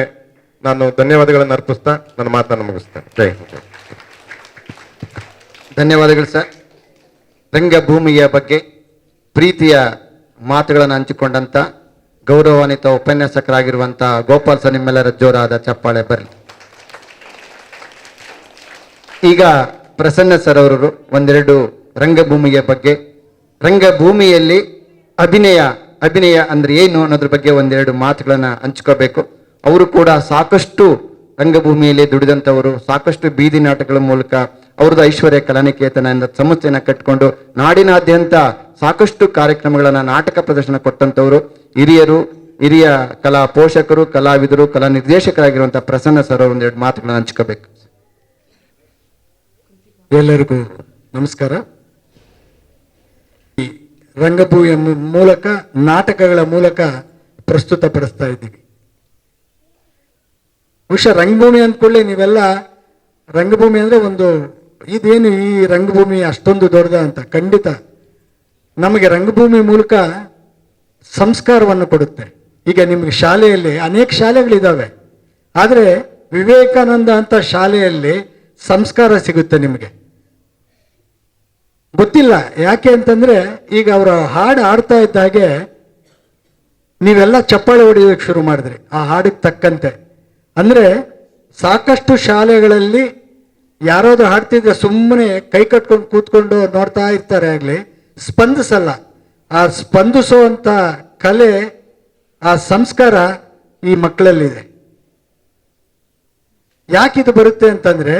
ನಾನು ಧನ್ಯವಾದಗಳನ್ನು ಅರ್ಪಿಸ್ತಾ ನನ್ನ ಮಾತನ್ನು ಮುಗಿಸ್ತೇನೆ. ಜೈ ಹಿಂದ್. ಧನ್ಯವಾದಗಳು ಸರ್. ರಂಗಭೂಮಿಯ ಬಗ್ಗೆ ಪ್ರೀತಿಯ ಮಾತುಗಳನ್ನು ಹಂಚಿಕೊಂಡಂತ ಗೌರವಾನ್ವಿತ ಉಪನ್ಯಾಸಕರಾಗಿರುವಂತಹ ಗೋಪಾಲ್ ಸರ್, ನಿಮ್ಮೆಲ್ಲರ ಜೋರಾದ ಚಪ್ಪಾಳೆ ಬರಲಿ. ಈಗ ಪ್ರಸನ್ನ ಸರ್ ಅವರು ಒಂದೆರಡು ರಂಗಭೂಮಿಯ ಬಗ್ಗೆ, ರಂಗಭೂಮಿಯಲ್ಲಿ ಅಭಿನಯ ಅಂದ್ರೆ ಏನು ಅನ್ನೋದ್ರ ಬಗ್ಗೆ ಒಂದೆರಡು ಮಾತುಗಳನ್ನ ಹಂಚ್ಕೋಬೇಕು. ಅವರು ಕೂಡ ಸಾಕಷ್ಟು ರಂಗಭೂಮಿಯಲ್ಲಿ ದುಡಿದಂಥವರು, ಸಾಕಷ್ಟು ಬೀದಿ ನಾಟಕಗಳ ಮೂಲಕ ಅವ್ರದ್ದು ಐಶ್ವರ್ಯ ಕಲಾನಿಕೇತನ ಎಂದ ಸಂಸ್ಥೆಯನ್ನ ಕಟ್ಟಿಕೊಂಡು ನಾಡಿನಾದ್ಯಂತ ಸಾಕಷ್ಟು ಕಾರ್ಯಕ್ರಮಗಳನ್ನ ನಾಟಕ ಪ್ರದರ್ಶನ ಕೊಟ್ಟಂತವರು, ಹಿರಿಯ ಕಲಾ ಪೋಷಕರು, ಕಲಾವಿದರು, ಕಲಾ ನಿರ್ದೇಶಕರಾಗಿರುವಂತಹ ಪ್ರಸನ್ನ ಸರ್ ಅವರು ಒಂದೆರಡು ಮಾತುಗಳನ್ನ ಹಂಚ್ಕೋಬೇಕು. ಎಲ್ಲರಿಗೂ ನಮಸ್ಕಾರ. ಈ ರಂಗಭೂಮಿಯ ಮೂಲಕ, ನಾಟಕಗಳ ಮೂಲಕ ಪ್ರಸ್ತುತಪಡಿಸ್ತಾ ಇದ್ದೀವಿ. ಬಹುಶಃ ರಂಗಭೂಮಿ ಅಂದ್ಕೊಳ್ಳಿ ನೀವೆಲ್ಲ, ರಂಗಭೂಮಿ ಅಂದ್ರೆ ಈ ರಂಗಭೂಮಿ ಅಷ್ಟೊಂದು ದೊಡ್ಡದ ಅಂತ. ಖಂಡಿತ ನಮಗೆ ರಂಗಭೂಮಿ ಮೂಲಕ ಸಂಸ್ಕಾರವನ್ನು ಕೊಡುತ್ತೆ. ಈಗ ನಿಮಗೆ ಶಾಲೆಯಲ್ಲಿ ಅನೇಕ ಶಾಲೆಗಳಿದ್ದಾವೆ, ಆದರೆ ವಿವೇಕಾನಂದ ಅಂತ ಶಾಲೆಯಲ್ಲಿ ಸಂಸ್ಕಾರ ಸಿಗುತ್ತೆ ನಿಮಗೆ. ಗೊತ್ತಿಲ್ಲ ಯಾಕೆ ಅಂತಂದ್ರೆ, ಈಗ ಅವರ ಹಾಡು ಆಡ್ತಾ ಇದ್ದ ಹಾಗೆ ನೀವೆಲ್ಲ ಚಪ್ಪಾಳೆ ಹೊಡೆಯೋದಕ್ಕೆ ಶುರು ಮಾಡಿದ್ರಿ ಆ ಹಾಡಿಗೆ ತಕ್ಕಂತೆ. ಅಂದರೆ ಸಾಕಷ್ಟು ಶಾಲೆಗಳಲ್ಲಿ ಯಾರಾದ್ರೂ ಹಾಡ್ತಿದ್ರೆ ಸುಮ್ಮನೆ ಕೈ ಕಟ್ಕೊಂಡು ಕೂತ್ಕೊಂಡು ನೋಡ್ತಾ ಇರ್ತಾರೆ, ಆಗಲಿ ಸ್ಪಂದಿಸಲ್ಲ. ಆ ಸ್ಪಂದಿಸುವಂಥ ಕಲೆ, ಆ ಸಂಸ್ಕಾರ ಈ ಮಕ್ಕಳಲ್ಲಿದೆ. ಯಾಕಿದು ಬರುತ್ತೆ ಅಂತಂದ್ರೆ,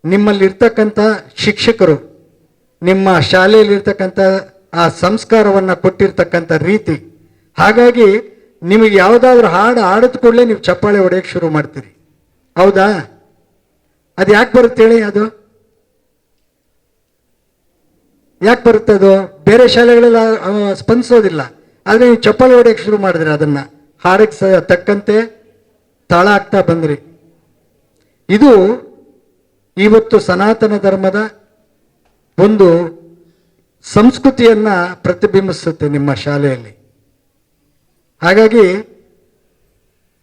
ನಿಮ್ಮಲ್ಲಿರ್ತಕ್ಕಂಥ ಶಿಕ್ಷಕರು, ನಿಮ್ಮ ಶಾಲೆಯಲ್ಲಿರ್ತಕ್ಕಂಥ ಆ ಸಂಸ್ಕಾರವನ್ನು ಕೊಟ್ಟಿರ್ತಕ್ಕಂಥ ರೀತಿ. ಹಾಗಾಗಿ ನಿಮಗೆ ಯಾವುದಾದ್ರೂ ಹಾಡು ಆಡಿದ ಕೂಡಲೇ ನೀವು ಚಪ್ಪಾಳೆ ಹೊಡೆಯಕ್ಕೆ ಶುರು ಮಾಡ್ತೀರಿ. ಹೌದಾ? ಅದು ಯಾಕೆ ಬರುತ್ತೆ ಹೇಳಿ? ಅದು ಯಾಕೆ ಬರುತ್ತೆ? ಅದು ಬೇರೆ ಶಾಲೆಗಳೆಲ್ಲ ಸ್ಪಂದಿಸೋದಿಲ್ಲ, ಆದರೆ ನೀವು ಚಪ್ಪಾಳೆ ಹೊಡೆಯಕ್ಕೆ ಶುರು ಮಾಡಿದ್ರಿ, ಅದನ್ನು ಹಾಡಕ್ಕೆ ತಕ್ಕಂತೆ ತಾಳ ಆಗ್ತಾ ಬಂದ್ರಿ. ಇದು ಇವತ್ತು ಸನಾತನ ಧರ್ಮದ ಒಂದು ಸಂಸ್ಕೃತಿಯನ್ನು ಪ್ರತಿಬಿಂಬಿಸುತ್ತೆ ನಿಮ್ಮ ಶಾಲೆಯಲ್ಲಿ. ಹಾಗಾಗಿ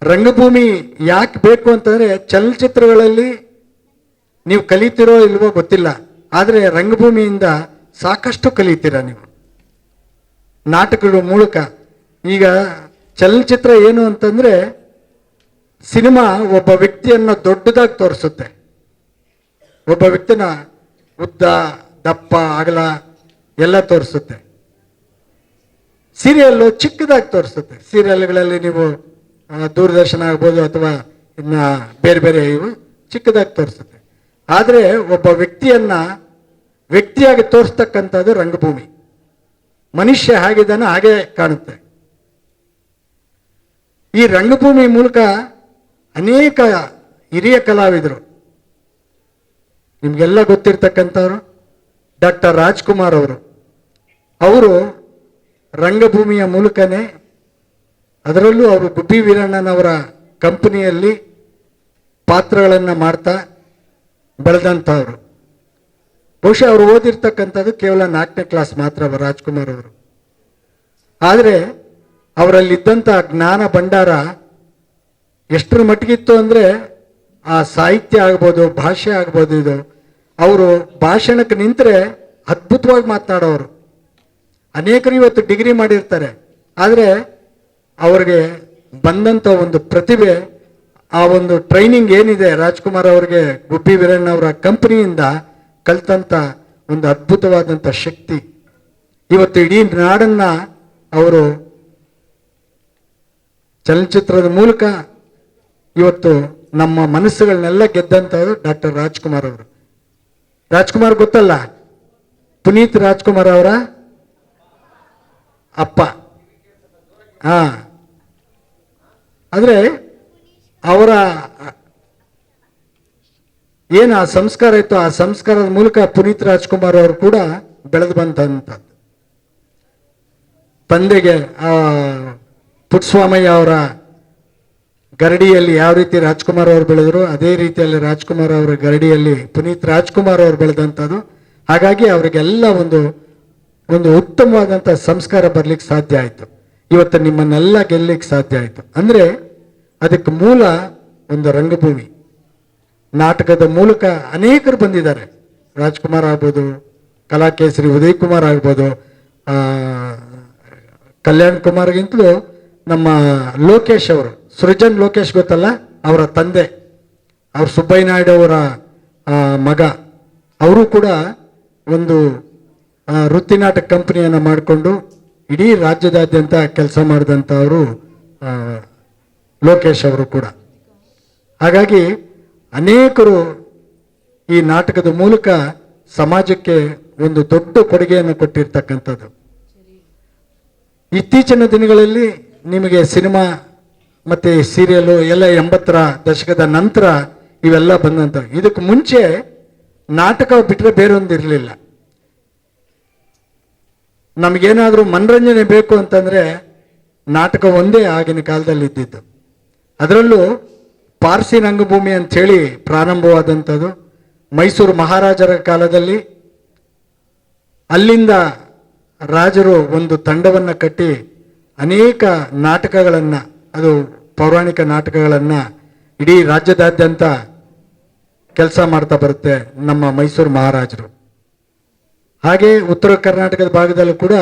ರಂಗಭೂಮಿ ಯಾಕೆ ಬೇಕು ಅಂತಂದರೆ, ಚಲನಚಿತ್ರಗಳಲ್ಲಿ ನೀವು ಕಲಿತಿರೋ ಇಲ್ವೋ ಗೊತ್ತಿಲ್ಲ, ಆದರೆ ರಂಗಭೂಮಿಯಿಂದ ಸಾಕಷ್ಟು ಕಲಿತೀರ ನೀವು ನಾಟಕಗಳ ಮೂಲಕ. ಈಗ ಚಲನಚಿತ್ರ ಏನು ಅಂತಂದರೆ, ಸಿನಿಮಾ ಒಬ್ಬ ವ್ಯಕ್ತಿಯನ್ನು ದೊಡ್ಡದಾಗಿ ತೋರಿಸುತ್ತೆ, ಒಬ್ಬ ವ್ಯಕ್ತಿನ ಉದ್ದ ದಪ್ಪ ಅಗಲ ಎಲ್ಲ ತೋರಿಸುತ್ತೆ. ಸೀರಿಯಲ್ಲು ಚಿಕ್ಕದಾಗಿ ತೋರಿಸುತ್ತೆ. ಸೀರಿಯಲ್ಗಳಲ್ಲಿ ನೀವು ದೂರದರ್ಶನ ಆಗ್ಬೋದು ಅಥವಾ ಇನ್ನು ಬೇರೆ ಬೇರೆ ಇವು ಚಿಕ್ಕದಾಗಿ ತೋರಿಸುತ್ತೆ. ಆದರೆ ಒಬ್ಬ ವ್ಯಕ್ತಿಯಾಗಿ ತೋರಿಸ್ತಕ್ಕಂಥದ್ದು ರಂಗಭೂಮಿ. ಮನುಷ್ಯ ಹೇಗಿದ್ದಾನೆ ಹಾಗೆ ಕಾಣುತ್ತೆ. ಈ ರಂಗಭೂಮಿ ಮೂಲಕ ಅನೇಕ ಹಿರಿಯ ಕಲಾವಿದರು, ನಿಮಗೆಲ್ಲ ಗೊತ್ತಿರ್ತಕ್ಕಂಥವ್ರು ಡಾಕ್ಟರ್ ರಾಜ್ಕುಮಾರ್ ಅವರು ರಂಗಭೂಮಿಯ ಮೂಲಕನೇ, ಅದರಲ್ಲೂ ಅವರು ಗುಬ್ಬಿ ವೀರಣ್ಣನವರ ಕಂಪನಿಯಲ್ಲಿ ಪಾತ್ರಗಳನ್ನು ಮಾಡ್ತಾ ಬೆಳೆದಂಥವ್ರು. ಬಹುಶಃ ಅವರು ಓದಿರ್ತಕ್ಕಂಥದ್ದು ಕೇವಲ 4ನೇ ಕ್ಲಾಸ್ ಮಾತ್ರ ರಾಜ್ಕುಮಾರ್ ಅವರು. ಆದರೆ ಅವರಲ್ಲಿದ್ದಂಥ ಜ್ಞಾನ ಭಂಡಾರ ಎಷ್ಟರ ಮಟ್ಟಿಗಿತ್ತು ಅಂದರೆ, ಆ ಸಾಹಿತ್ಯ ಆಗ್ಬೋದು, ಭಾಷೆ ಆಗ್ಬೋದು, ಇದು ಅವರು ಭಾಷಣಕ್ಕೆ ನಿಂತರೆ ಅದ್ಭುತವಾಗಿ ಮಾತನಾಡೋರು. ಅನೇಕರು ಇವತ್ತು ಡಿಗ್ರಿ ಮಾಡಿರ್ತಾರೆ, ಆದರೆ ಅವ್ರಿಗೆ ಬಂದಂಥ ಒಂದು ಪ್ರತಿಭೆ, ಆ ಒಂದು ಟ್ರೈನಿಂಗ್ ಏನಿದೆ ರಾಜ್ಕುಮಾರ್ ಅವರಿಗೆ ಗುಬ್ಬಿ ವೀರಣ್ಣವರ ಕಂಪನಿಯಿಂದ ಕಲ್ತಂಥ ಒಂದು ಅದ್ಭುತವಾದಂಥ ಶಕ್ತಿ ಇವತ್ತು ಇಡೀ ನಾಡನ್ನು ಅವರು ಚಲನಚಿತ್ರದ ಮೂಲಕ ಇವತ್ತು ನಮ್ಮ ಮನಸ್ಸುಗಳನ್ನೆಲ್ಲ ಗೆದ್ದಂಥವ್ರು ಡಾಕ್ಟರ್ ರಾಜ್ಕುಮಾರ್ ಅವರು. ರಾಜ್ಕುಮಾರ್ ಗೊತ್ತಲ್ಲ, ಪುನೀತ್ ರಾಜ್ಕುಮಾರ್ ಅವರ ಅಪ್ಪ. ಆದರೆ ಅವರ ಏನು ಆ ಸಂಸ್ಕಾರ ಇತ್ತು, ಆ ಸಂಸ್ಕಾರದ ಮೂಲಕ ಪುನೀತ್ ರಾಜ್ಕುಮಾರ್ ಅವರು ಕೂಡ ಬೆಳೆದು ಬಂದಂಥದ್ದು. ತಂದೆಗೆ ಪುಟ್ಟಸ್ವಾಮಯ್ಯ ಅವರ ಗರಡಿಯಲ್ಲಿ ಯಾವ ರೀತಿ ರಾಜ್ಕುಮಾರ್ ಅವರು ಬೆಳೆದರು, ಅದೇ ರೀತಿಯಲ್ಲಿ ರಾಜ್ಕುಮಾರ್ ಅವರ ಗರಡಿಯಲ್ಲಿ ಪುನೀತ್ ರಾಜ್ಕುಮಾರ್ ಅವರು ಬೆಳೆದಂಥದ್ದು. ಹಾಗಾಗಿ ಅವರಿಗೆಲ್ಲ ಒಂದು ಉತ್ತಮವಾದಂಥ ಸಂಸ್ಕಾರ ಬರಲಿಕ್ಕೆ ಸಾಧ್ಯ ಆಯಿತು. ಇವತ್ತು ನಿಮ್ಮನ್ನೆಲ್ಲ ಗೆಲ್ಲಲಿಕ್ಕೆ ಸಾಧ್ಯ ಆಯಿತು ಅಂದರೆ ಅದಕ್ಕೆ ಮೂಲ ಒಂದು ರಂಗಭೂಮಿ. ನಾಟಕದ ಮೂಲಕ ಅನೇಕರು ಬಂದಿದ್ದಾರೆ. ರಾಜ್ಕುಮಾರ್ ಆಗ್ಬೋದು, ಕಲಾಕೇಸರಿ ಉದಯ್ ಕುಮಾರ್ ಆಗ್ಬೋದು, ಕಲ್ಯಾಣ್ ಕುಮಾರ್ಗಿಂತಲೂ ನಮ್ಮ ಲೋಕೇಶ್ ಅವರು, ಸೃಜನ್ ಲೋಕೇಶ್ ಗೊತ್ತಲ್ಲ, ಅವರ ತಂದೆ, ಅವ್ರ ಸುಬ್ಬಯ್ಯ ನಾಯ್ಡು ಅವರ ಮಗ, ಅವರು ಕೂಡ ಒಂದು ವೃತ್ತಿ ನಾಟಕ ಕಂಪನಿಯನ್ನು ಮಾಡಿಕೊಂಡು ಇಡೀ ರಾಜ್ಯದಾದ್ಯಂತ ಕೆಲಸ ಮಾಡಿದಂಥವರು ಲೋಕೇಶ್ ಅವರು ಕೂಡ. ಹಾಗಾಗಿ ಅನೇಕರು ಈ ನಾಟಕದ ಮೂಲಕ ಸಮಾಜಕ್ಕೆ ಒಂದು ದೊಡ್ಡ ಕೊಡುಗೆಯನ್ನು ಕೊಟ್ಟಿರ್ತಕ್ಕಂಥದ್ದು. ಇತ್ತೀಚಿನ ದಿನಗಳಲ್ಲಿ ನಿಮಗೆ ಸಿನಿಮಾ ಮತ್ತು ಸೀರಿಯಲು ಎಲ್ಲ 80ರ ದಶಕದ ನಂತರ ಇವೆಲ್ಲ ಬಂದಂಥ. ಇದಕ್ಕೆ ಮುಂಚೆ ನಾಟಕ ಬಿಟ್ಟರೆ ಬೇರೊಂದು ಇರಲಿಲ್ಲ. ನಮಗೇನಾದರೂ ಮನರಂಜನೆ ಬೇಕು ಅಂತಂದರೆ ನಾಟಕ ಒಂದೇ ಆಗಿನ ಕಾಲದಲ್ಲಿ ಇದ್ದಿದ್ದು. ಅದರಲ್ಲೂ ಪಾರ್ಸಿ ರಂಗಭೂಮಿ ಅಂಥೇಳಿ ಪ್ರಾರಂಭವಾದಂಥದ್ದು ಮೈಸೂರು ಮಹಾರಾಜರ ಕಾಲದಲ್ಲಿ. ಅಲ್ಲಿಂದ ರಾಜರು ಒಂದು ತಂಡವನ್ನು ಕಟ್ಟಿ ಅನೇಕ ನಾಟಕಗಳನ್ನು, ಅದು ಪೌರಾಣಿಕ ನಾಟಕಗಳನ್ನು ಇಡೀ ರಾಜ್ಯದಾದ್ಯಂತ ಕೆಲಸ ಮಾಡ್ತಾ ಬರುತ್ತೆ ನಮ್ಮ ಮೈಸೂರು ಮಹಾರಾಜರು. ಹಾಗೆ ಉತ್ತರ ಕರ್ನಾಟಕದ ಭಾಗದಲ್ಲೂ ಕೂಡ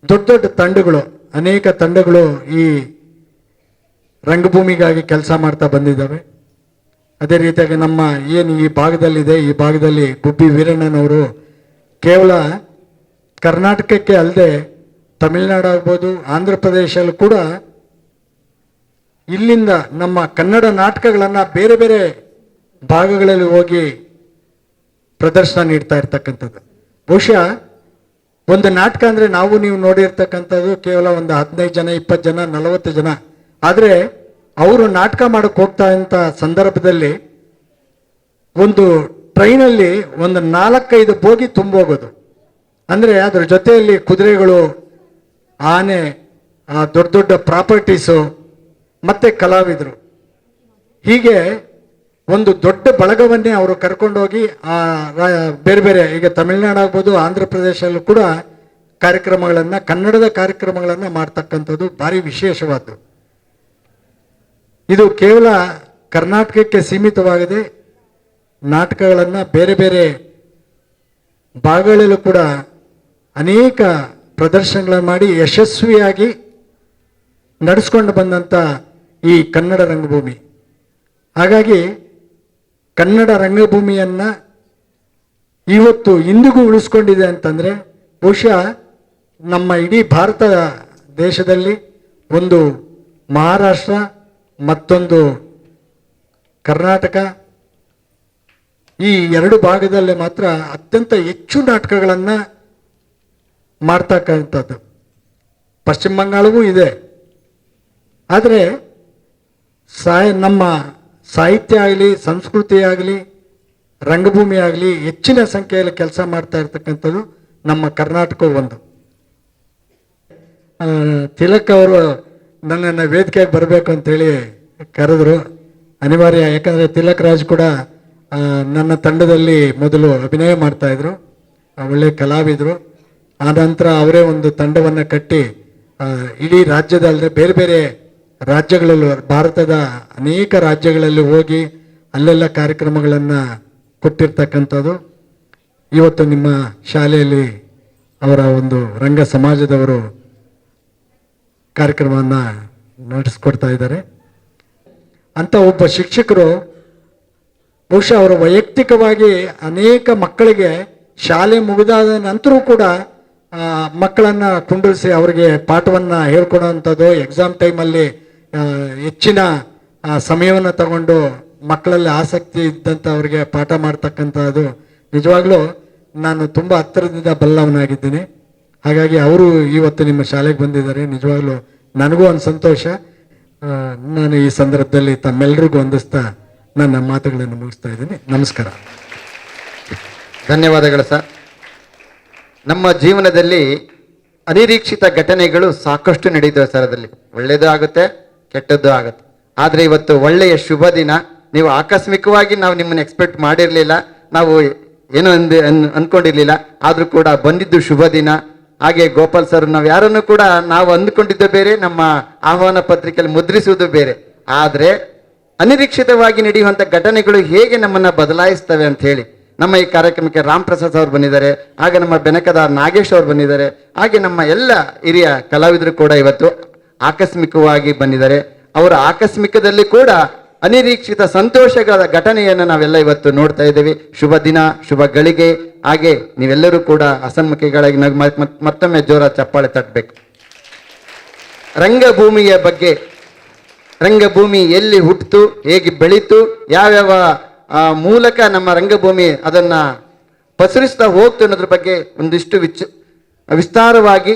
ದೊಡ್ಡ ದೊಡ್ಡ ತಂಡಗಳು, ಅನೇಕ ತಂಡಗಳು ಈ ರಂಗಭೂಮಿಗಾಗಿ ಕೆಲಸ ಮಾಡ್ತಾ ಬಂದಿದ್ದಾವೆ. ಅದೇ ರೀತಿಯಾಗಿ ನಮ್ಮ ಏನು ಈ ಭಾಗದಲ್ಲಿದೆ, ಈ ಭಾಗದಲ್ಲಿ ಗುಬ್ಬಿ ವೀರಣ್ಣನವರು ಕೇವಲ ಕರ್ನಾಟಕಕ್ಕೆ ಅಲ್ಲದೆ ತಮಿಳುನಾಡು ಆಗ್ಬೋದು, ಆಂಧ್ರ ಪ್ರದೇಶಲ್ಲೂ ಕೂಡ ಇಲ್ಲಿಂದ ನಮ್ಮ ಕನ್ನಡ ನಾಟಕಗಳನ್ನು ಬೇರೆ ಬೇರೆ ಭಾಗಗಳಲ್ಲಿ ಹೋಗಿ ಪ್ರದರ್ಶನ ನೀಡ್ತಾ ಇರ್ತಕ್ಕಂಥದ್ದು. ಬಹುಶಃ ಒಂದು ನಾಟಕ ಅಂದರೆ ನಾವು ನೀವು ನೋಡಿರ್ತಕ್ಕಂಥದ್ದು ಕೇವಲ ಒಂದು 15 ಜನ, 20 ಜನ, 40 ಜನ. ಆದರೆ ಅವರು ನಾಟಕ ಮಾಡೋಕ್ಕೆ ಹೋಗ್ತಾ ಇದ್ದ ಸಂದರ್ಭದಲ್ಲಿ ಒಂದು ಟ್ರೈನಲ್ಲಿ ಒಂದು 4-5 ಬೋಗಿ ತುಂಬೋಗೋದು. ಅಂದರೆ ಅದ್ರ ಜೊತೆಯಲ್ಲಿ ಕುದುರೆಗಳು, ಆನೆ, ದೊಡ್ಡ ದೊಡ್ಡ ಪ್ರಾಪರ್ಟೀಸು ಮತ್ತು ಕಲಾವಿದರು, ಹೀಗೆ ಒಂದು ದೊಡ್ಡ ಬಳಗವನ್ನೇ ಅವರು ಕರ್ಕೊಂಡೋಗಿ ಬೇರೆ ಬೇರೆ, ಈಗ ತಮಿಳುನಾಡು ಆಗ್ಬೋದು, ಆಂಧ್ರ ಪ್ರದೇಶಲ್ಲೂ ಕೂಡ ಕಾರ್ಯಕ್ರಮಗಳನ್ನು, ಕನ್ನಡದ ಕಾರ್ಯಕ್ರಮಗಳನ್ನು ಮಾಡ್ತಕ್ಕಂಥದ್ದು ಭಾರಿ ವಿಶೇಷವಾದ್ದು. ಇದು ಕೇವಲ ಕರ್ನಾಟಕಕ್ಕೆ ಸೀಮಿತವಾಗದೆ ನಾಟಕಗಳನ್ನು ಬೇರೆ ಬೇರೆ ಭಾಗಗಳಲ್ಲೂ ಕೂಡ ಅನೇಕ ಪ್ರದರ್ಶನಗಳನ್ನು ಮಾಡಿ ಯಶಸ್ವಿಯಾಗಿ ನಡೆಸ್ಕೊಂಡು ಬಂದಂಥ ಈ ಕನ್ನಡ ರಂಗಭೂಮಿ. ಹಾಗಾಗಿ ಕನ್ನಡ ರಂಗಭೂಮಿಯನ್ನು ಇವತ್ತು ಇಂದಿಗೂ ಉಳಿಸ್ಕೊಂಡಿದೆ ಅಂತಂದರೆ ಬಹುಶಃ ನಮ್ಮ ಇಡೀ ಭಾರತ ದೇಶದಲ್ಲಿ ಒಂದು ಮಹಾರಾಷ್ಟ್ರ, ಮತ್ತೊಂದು ಕರ್ನಾಟಕ, ಈ 2 ಭಾಗದಲ್ಲಿ ಮಾತ್ರ ಅತ್ಯಂತ ಹೆಚ್ಚು ನಾಟಕಗಳನ್ನು ಮಾಡ್ತಕ್ಕಂಥದ್ದು. ಪಶ್ಚಿಮ ಬಂಗಾಳವೂ ಇದೆ. ಆದರೆ ನಮ್ಮ ಸಾಹಿತ್ಯ ಆಗಲಿ, ಸಂಸ್ಕೃತಿ ಆಗಲಿ, ರಂಗಭೂಮಿ ಆಗಲಿ ಹೆಚ್ಚಿನ ಸಂಖ್ಯೆಯಲ್ಲಿ ಕೆಲಸ ಮಾಡ್ತಾ ಇರ್ತಕ್ಕಂಥದ್ದು ನಮ್ಮ ಕರ್ನಾಟಕ ಒಂದು. ತಿಲಕ್ ಅವರು ನನ್ನನ್ನು ವೇದಿಕೆಗೆ ಬರಬೇಕು ಅಂತೇಳಿ ಕರೆದ್ರು. ಅನಿವಾರ್ಯ, ಯಾಕಂದರೆ ತಿಲಕ್ ರಾಜ್ ಕೂಡ ನನ್ನ ತಂಡದಲ್ಲಿ ಮೊದಲು ಅಭಿನಯ ಮಾಡ್ತಾಯಿದ್ರು, ಒಳ್ಳೆಯ ಕಲಾವಿದರು. ಆನಂತರ ಅವರೇ ಒಂದು ತಂಡವನ್ನು ಕಟ್ಟಿ ಇಡೀ ರಾಜ್ಯದಲ್ಲದೆ ಬೇರೆ ಬೇರೆ ರಾಜ್ಯಗಳಲ್ಲೂ, ಭಾರತದ ಅನೇಕ ರಾಜ್ಯಗಳಲ್ಲಿ ಹೋಗಿ ಅಲ್ಲೆಲ್ಲ ಕಾರ್ಯಕ್ರಮಗಳನ್ನು ಕೊಟ್ಟಿರ್ತಕ್ಕಂಥದ್ದು. ಇವತ್ತು ನಿಮ್ಮ ಶಾಲೆಯಲ್ಲಿ ಅವರ ಒಂದು ರಂಗ ಸಮಾಜದವರು ಕಾರ್ಯಕ್ರಮವನ್ನು ನಡೆಸ್ಕೊಡ್ತಾ ಇದ್ದಾರೆ. ಅಂತ ಒಬ್ಬ ಶಿಕ್ಷಕರು ಬಹುಶಃ ಅವರು ವೈಯಕ್ತಿಕವಾಗಿ ಅನೇಕ ಮಕ್ಕಳಿಗೆ ಶಾಲೆ ಮುಗಿದಾದ ನಂತರವೂ ಕೂಡ ಮಕ್ಕಳನ್ನು ಕುಂಡಿರಿಸಿ ಅವರಿಗೆ ಪಾಠವನ್ನು ಹೇಳ್ಕೊಡೋವಂಥದ್ದು, ಎಕ್ಸಾಮ್ ಟೈಮಲ್ಲಿ ಹೆಚ್ಚಿನ ಸಮಯವನ್ನು ತಗೊಂಡು ಮಕ್ಕಳಲ್ಲಿ ಆಸಕ್ತಿ ಇದ್ದಂಥ ಅವರಿಗೆ ಪಾಠ ಮಾಡ್ತಕ್ಕಂಥದ್ದು ನಿಜವಾಗ್ಲೂ ನಾನು ತುಂಬ ಹತ್ತಿರದಿಂದ ಬಲ್ಲವನಾಗಿದ್ದೀನಿ. ಹಾಗಾಗಿ ಅವರು ಇವತ್ತು ನಿಮ್ಮ ಶಾಲೆಗೆ ಬಂದಿದ್ದಾರೆ. ನಿಜವಾಗ್ಲೂ ನನಗೂ ಒಂದು ಸಂತೋಷ. ನಾನು ಈ ಸಂದರ್ಭದಲ್ಲಿ ತಮ್ಮೆಲ್ಲರಿಗೂ ವಂದಿಸ್ತಾ ನನ್ನ ಮಾತುಗಳನ್ನು ಮುಗಿಸ್ತಾ ಇದ್ದೀನಿ. ನಮಸ್ಕಾರ. ಧನ್ಯವಾದಗಳು ಸರ್. ನಮ್ಮ ಜೀವನದಲ್ಲಿ ಅನಿರೀಕ್ಷಿತ ಘಟನೆಗಳು ಸಾಕಷ್ಟು ನಡೀತವೆ ಸರ್. ಅದರಲ್ಲಿ ಒಳ್ಳೆಯದು ಆಗುತ್ತೆ, ಕೆಟ್ಟದ್ದು ಆಗುತ್ತೆ. ಆದರೆ ಇವತ್ತು ಒಳ್ಳೆಯ ಶುಭ ದಿನ. ನೀವು ಆಕಸ್ಮಿಕವಾಗಿ ನಾವು ನಿಮ್ಮನ್ನು ಎಕ್ಸ್ಪೆಕ್ಟ್ ಮಾಡಿರಲಿಲ್ಲ, ನಾವು ಏನೋ ಅಂದ್ಕೊಂಡಿರಲಿಲ್ಲ, ಆದರೂ ಕೂಡ ಬಂದಿದ್ದು ಶುಭ ದಿನ. ಹಾಗೆ ಗೋಪಾಲ್ ಸರ್, ನಾವು ಯಾರನ್ನು ಕೂಡ ನಾವು ಅಂದ್ಕೊಂಡಿದ್ದು ಬೇರೆ, ನಮ್ಮ ಆಹ್ವಾನ ಪತ್ರಿಕೆಯಲ್ಲಿ ಮುದ್ರಿಸುವುದು ಬೇರೆ. ಆದರೆ ಅನಿರೀಕ್ಷಿತವಾಗಿ ನಡೆಯುವಂಥ ಘಟನೆಗಳು ಹೇಗೆ ನಮ್ಮನ್ನು ಬದಲಾಯಿಸ್ತವೆ ಅಂತ ಹೇಳಿ ನಮ್ಮ ಈ ಕಾರ್ಯಕ್ರಮಕ್ಕೆ ರಾಮ್ ಪ್ರಸಾದ್ ಅವರು ಬಂದಿದ್ದಾರೆ, ಹಾಗೆ ನಮ್ಮ ಬೆನಕದ ನಾಗೇಶ್ ಅವರು ಬಂದಿದ್ದಾರೆ, ಹಾಗೆ ನಮ್ಮ ಎಲ್ಲ ಹಿರಿಯ ಕಲಾವಿದರು ಕೂಡ ಇವತ್ತು ಆಕಸ್ಮಿಕವಾಗಿ ಬಂದಿದ್ದಾರೆ. ಅವರ ಆಕಸ್ಮಿಕದಲ್ಲಿ ಕೂಡ ಅನಿರೀಕ್ಷಿತ ಸಂತೋಷಗಳ ಘಟನೆಯನ್ನು ನಾವೆಲ್ಲ ಇವತ್ತು ನೋಡ್ತಾ ಇದ್ದೇವೆ. ಶುಭ ದಿನ, ಶುಭ ಗಳಿಗೆ. ಹಾಗೆ ನೀವೆಲ್ಲರೂ ಕೂಡ ಅಸನ್ಮುಖಿಗಳಾಗಿ ಮತ್ತೊಮ್ಮೆ ಜೋರ ಚಪ್ಪಾಳೆ ತಟ್ಟಬೇಕು. ರಂಗಭೂಮಿಯ ಬಗ್ಗೆ, ರಂಗಭೂಮಿ ಎಲ್ಲಿ ಹುಟ್ಟಿತು, ಹೇಗೆ ಬೆಳೀತು, ಯಾವ್ಯಾವ ಮೂಲಕ ನಮ್ಮ ರಂಗಭೂಮಿ ಅದನ್ನ ಪಸರಿಸ್ತಾ ಹೋಗ್ತು ಅನ್ನೋದ್ರ ಬಗ್ಗೆ ಒಂದಿಷ್ಟು ವಿಸ್ತಾರವಾಗಿ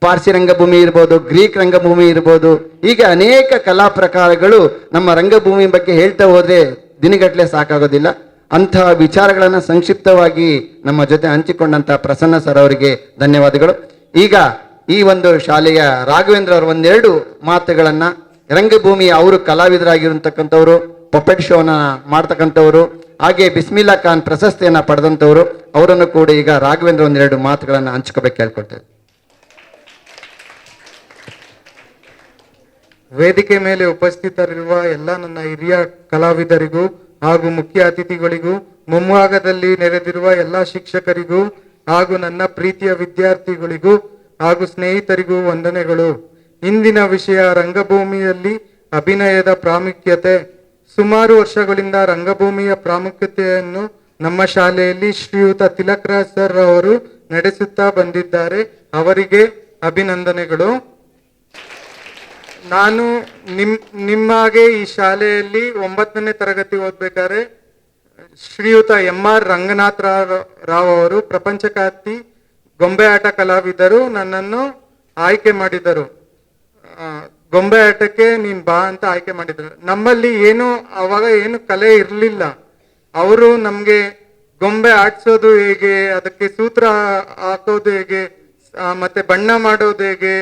ಪಾರ್ಸಿ ರಂಗಭೂಮಿ ಇರ್ಬೋದು, ಗ್ರೀಕ್ ರಂಗಭೂಮಿ ಇರ್ಬೋದು, ಹೀಗೆ ಅನೇಕ ಕಲಾ ಪ್ರಕಾರಗಳು ನಮ್ಮ ರಂಗಭೂಮಿ ಬಗ್ಗೆ ಹೇಳ್ತಾ ಹೋದ್ರೆ ದಿನಗಟ್ಟಲೆ ಸಾಕಾಗೋದಿಲ್ಲ. ಅಂತಹ ವಿಚಾರಗಳನ್ನು ಸಂಕ್ಷಿಪ್ತವಾಗಿ ನಮ್ಮ ಜೊತೆ ಹಂಚಿಕೊಂಡಂತಹ ಪ್ರಸನ್ನ ಸರ್ ಅವರಿಗೆ ಧನ್ಯವಾದಗಳು. ಈಗ ಈ ಒಂದು ಶಾಲೆಯ ರಾಘವೇಂದ್ರ ಅವರು ಒಂದೆರಡು ಮಾತುಗಳನ್ನ, ರಂಗಭೂಮಿ ಅವರು ಕಲಾವಿದರಾಗಿರ್ತಕ್ಕಂಥವ್ರು, ಪಪೆಟ್ ಶೋನ ಮಾಡ್ತಕ್ಕಂಥವ್ರು, ಹಾಗೆ ಬಿಸ್ಮಿಲ್ಲಾ ಖಾನ್ ಪ್ರಶಸ್ತಿಯನ್ನ ಪಡೆದಂಥವ್ರು, ಅವರನ್ನು ಕೂಡ ಈಗ ರಾಘವೇಂದ್ರ ಒಂದೆರಡು ಮಾತುಗಳನ್ನು ಹಂಚ್ಕೋಬೇಕು ಕೇಳ್ಕೊಳ್ತೇವೆ. ವೇದಿಕೆ ಮೇಲೆ ಉಪಸ್ಥಿತರಿರುವ ಎಲ್ಲ ನನ್ನ ಹಿರಿಯ ಕಲಾವಿದರಿಗೂ ಹಾಗೂ ಮುಖ್ಯ ಅತಿಥಿಗಳಿಗೂ, ಮುಂಭಾಗದಲ್ಲಿ ನೆರೆದಿರುವ ಎಲ್ಲ ಶಿಕ್ಷಕರಿಗೂ ಹಾಗೂ ನನ್ನ ಪ್ರೀತಿಯ ವಿದ್ಯಾರ್ಥಿಗಳಿಗೂ ಹಾಗೂ ಸ್ನೇಹಿತರಿಗೂ ವಂದನೆಗಳು. ಇಂದಿನ ವಿಷಯ ರಂಗಭೂಮಿಯಲ್ಲಿ ಅಭಿನಯದ ಪ್ರಾಮುಖ್ಯತೆ. ಸುಮಾರು ವರ್ಷಗಳಿಂದ ರಂಗಭೂಮಿಯ ಪ್ರಾಮುಖ್ಯತೆಯನ್ನು ನಮ್ಮ ಶಾಲೆಯಲ್ಲಿ ಶ್ರೀಯುತ ತಿಲಕ್ ರಾಜ್ ಸರ್ ಅವರು ನಡೆಸುತ್ತಾ ಬಂದಿದ್ದಾರೆ. ಅವರಿಗೆ ಅಭಿನಂದನೆಗಳು. ನಾನು ನಿಮ್ಮಾಗೆ ಈ ಶಾಲೆಯಲ್ಲಿ 9ನೇ ತರಗತಿ ಓದ್ಬೇಕಾದ್ರೆ ಶ್ರೀಯುತ MR ರಂಗನಾಥ್ ರಾವ್ ಅವರು ಪ್ರಪಂಚಖ್ಯಾತಿ ಗೊಂಬೆ ಆಟ ಕಲಾವಿದರು ನನ್ನನ್ನು ಆಯ್ಕೆ ಮಾಡಿದರು. ಗೊಂಬೆ ಆಟಕ್ಕೆ ನೀನ್ ಬಾ ಅಂತ ಆಯ್ಕೆ ಮಾಡಿದರು. ನಮ್ಮಲ್ಲಿ ಅವಾಗ ಏನು ಕಲೆ ಇರಲಿಲ್ಲ. ಅವರು ನಮ್ಗೆ ಗೊಂಬೆ ಆಡ್ಸೋದು ಹೇಗೆ, ಅದಕ್ಕೆ ಸೂತ್ರ ಹಾಕೋದು ಹೇಗೆ, ಮತ್ತೆ ಬಣ್ಣ ಮಾಡೋದು ಹೇಗೆ,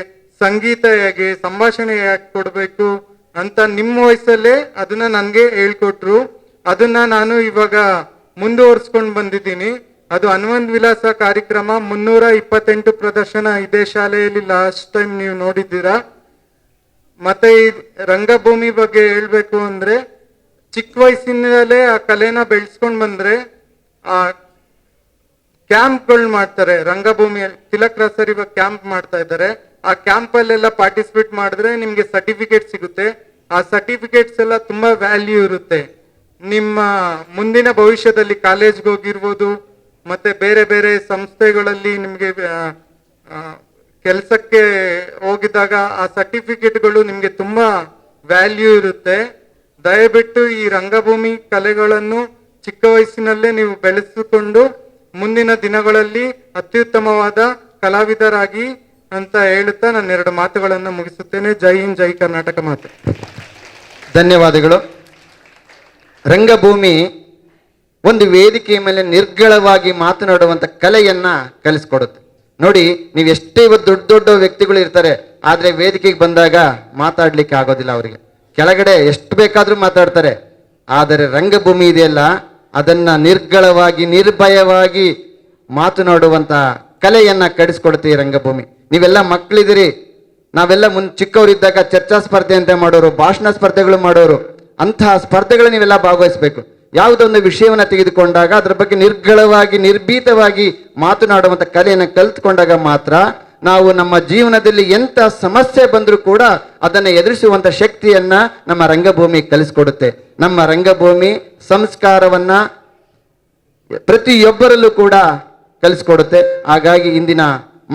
ಸಂಗೀತ ಹೇಗೆ, ಸಂಭಾಷಣೆ ಯಾಕೆ ಕೊಡ್ಬೇಕು ಅಂತ ನಿಮ್ಮ ವಯಸ್ಸಲ್ಲೇ ಅದನ್ನ ನನ್ಗೆ ಹೇಳ್ಕೊಟ್ರು. ಅದನ್ನ ನಾನು ಇವಾಗ ಮುಂದುವರ್ಸ್ಕೊಂಡು ಬಂದಿದ್ದೀನಿ. ಅದು ಹನುಮಂತ್ ವಿಲಾಸ ಕಾರ್ಯಕ್ರಮ 328 ಪ್ರದರ್ಶನ ಇದೇ ಶಾಲೆಯಲ್ಲಿ ಲಾಸ್ಟ್ ಟೈಮ್ ನೀವು ನೋಡಿದ್ದೀರಾ. ಮತ್ತೆ ಈ ರಂಗಭೂಮಿ ಬಗ್ಗೆ ಹೇಳ್ಬೇಕು ಅಂದ್ರೆ ಚಿಕ್ಕ ವಯಸ್ಸಿನಲ್ಲೇ ಆ ಕಲೆನ ಬೆಳೆಸ್ಕೊಂಡ್ ಬಂದ್ರೆ ಆ ಕ್ಯಾಂಪ್ಗಳು ಮಾಡ್ತಾರೆ ರಂಗಭೂಮಿಯಲ್ಲಿ. ತಿಲಕ್ ರಾಜ್ ಸರ್ ಇವಾಗ ಕ್ಯಾಂಪ್ ಮಾಡ್ತಾ ಇದ್ದಾರೆ. ಆ ಕ್ಯಾಂಪ್ ಅಲ್ಲೆಲ್ಲ ಪಾರ್ಟಿಸಿಪೇಟ್ ಮಾಡಿದ್ರೆ ನಿಮ್ಗೆ ಸರ್ಟಿಫಿಕೇಟ್ ಸಿಗುತ್ತೆ. ಆ ಸರ್ಟಿಫಿಕೇಟ್ಸ್ ಎಲ್ಲ ತುಂಬಾ ವ್ಯಾಲ್ಯೂ ಇರುತ್ತೆ. ನಿಮ್ಮ ಮುಂದಿನ ಭವಿಷ್ಯದಲ್ಲಿ ಕಾಲೇಜ್ಗೆ ಹೋಗಿರ್ಬೋದು, ಮತ್ತೆ ಬೇರೆ ಬೇರೆ ಸಂಸ್ಥೆಗಳಲ್ಲಿ ನಿಮ್ಗೆ ಕೆಲಸಕ್ಕೆ ಹೋಗಿದಾಗ ಆ ಸರ್ಟಿಫಿಕೇಟ್ಗಳು ನಿಮ್ಗೆ ತುಂಬಾ ವ್ಯಾಲ್ಯೂ ಇರುತ್ತೆ. ದಯವಿಟ್ಟು ಈ ರಂಗಭೂಮಿ ಕಲೆಗಳನ್ನು ಚಿಕ್ಕ ವಯಸ್ಸಿನಲ್ಲೇ ನೀವು ಬೆಳೆಸಿಕೊಂಡು ಮುಂದಿನ ದಿನಗಳಲ್ಲಿ ಅತ್ಯುತ್ತಮವಾದ ಕಲಾವಿದರಾಗಿ ಅಂತ ಹೇಳುತ್ತಾ ನಾನು 2 ಮಾತುಗಳನ್ನು ಮುಗಿಸುತ್ತೇನೆ. ಜೈ ಹಿಂದ್, ಜೈ ಕರ್ನಾಟಕ ಮಾತೆ. ಧನ್ಯವಾದಗಳು. ರಂಗಭೂಮಿ ಒಂದು ವೇದಿಕೆಯ ಮೇಲೆ ನಿರ್ಗಳವಾಗಿ ಮಾತನಾಡುವಂತ ಕಲೆಯನ್ನ ಕಲಿಸ್ಕೊಡುತ್ತೆ. ನೋಡಿ, ನೀವು ಎಷ್ಟೇ ಇವತ್ತು ದೊಡ್ಡ ದೊಡ್ಡ ವ್ಯಕ್ತಿಗಳು ಇರ್ತಾರೆ, ಆದ್ರೆ ವೇದಿಕೆಗೆ ಬಂದಾಗ ಮಾತಾಡ್ಲಿಕ್ಕೆ ಆಗೋದಿಲ್ಲ ಅವರಿಗೆ. ಕೆಳಗಡೆ ಎಷ್ಟು ಬೇಕಾದ್ರೂ ಮಾತಾಡ್ತಾರೆ, ಆದರೆ ರಂಗಭೂಮಿ ಇದೆಯಲ್ಲ, ಅದನ್ನ ನಿರ್ಗಳವಾಗಿ ನಿರ್ಭಯವಾಗಿ ಮಾತನಾಡುವಂತ ಕಲೆಯನ್ನ ಕಡಿಸ್ಕೊಡುತ್ತೆ ಈ ರಂಗಭೂಮಿ. ನೀವೆಲ್ಲ ಮಕ್ಕಳಿದ್ದೀರಿ, ನಾವೆಲ್ಲ ಚಿಕ್ಕವರಿದ್ದಾಗ ಚರ್ಚಾ ಸ್ಪರ್ಧೆ ಅಂತ ಮಾಡೋರು, ಭಾಷಣ ಸ್ಪರ್ಧೆಗಳು ಮಾಡೋರು. ಅಂತಹ ಸ್ಪರ್ಧೆಗಳು ನೀವೆಲ್ಲ ಭಾಗವಹಿಸಬೇಕು. ಯಾವುದೊಂದು ವಿಷಯವನ್ನ ತೆಗೆದುಕೊಂಡಾಗ ಅದರ ಬಗ್ಗೆ ನಿರ್ಗಳವಾಗಿ ನಿರ್ಭೀತವಾಗಿ ಮಾತನಾಡುವಂತ ಕಲೆಯನ್ನು ಕಲ್ತ್ಕೊಂಡಾಗ ಮಾತ್ರ ನಾವು ನಮ್ಮ ಜೀವನದಲ್ಲಿ ಎಂಥ ಸಮಸ್ಯೆ ಬಂದರೂ ಕೂಡ ಅದನ್ನು ಎದುರಿಸುವಂತ ಶಕ್ತಿಯನ್ನ ನಮ್ಮ ರಂಗಭೂಮಿ ಕಲಿಸ್ಕೊಡುತ್ತೆ. ನಮ್ಮ ರಂಗಭೂಮಿ ಸಂಸ್ಕಾರವನ್ನ ಪ್ರತಿಯೊಬ್ಬರಲ್ಲೂ ಕೂಡ ಕಲಿಸ್ಕೊಡುತ್ತೆ. ಹಾಗಾಗಿ ಇಂದಿನ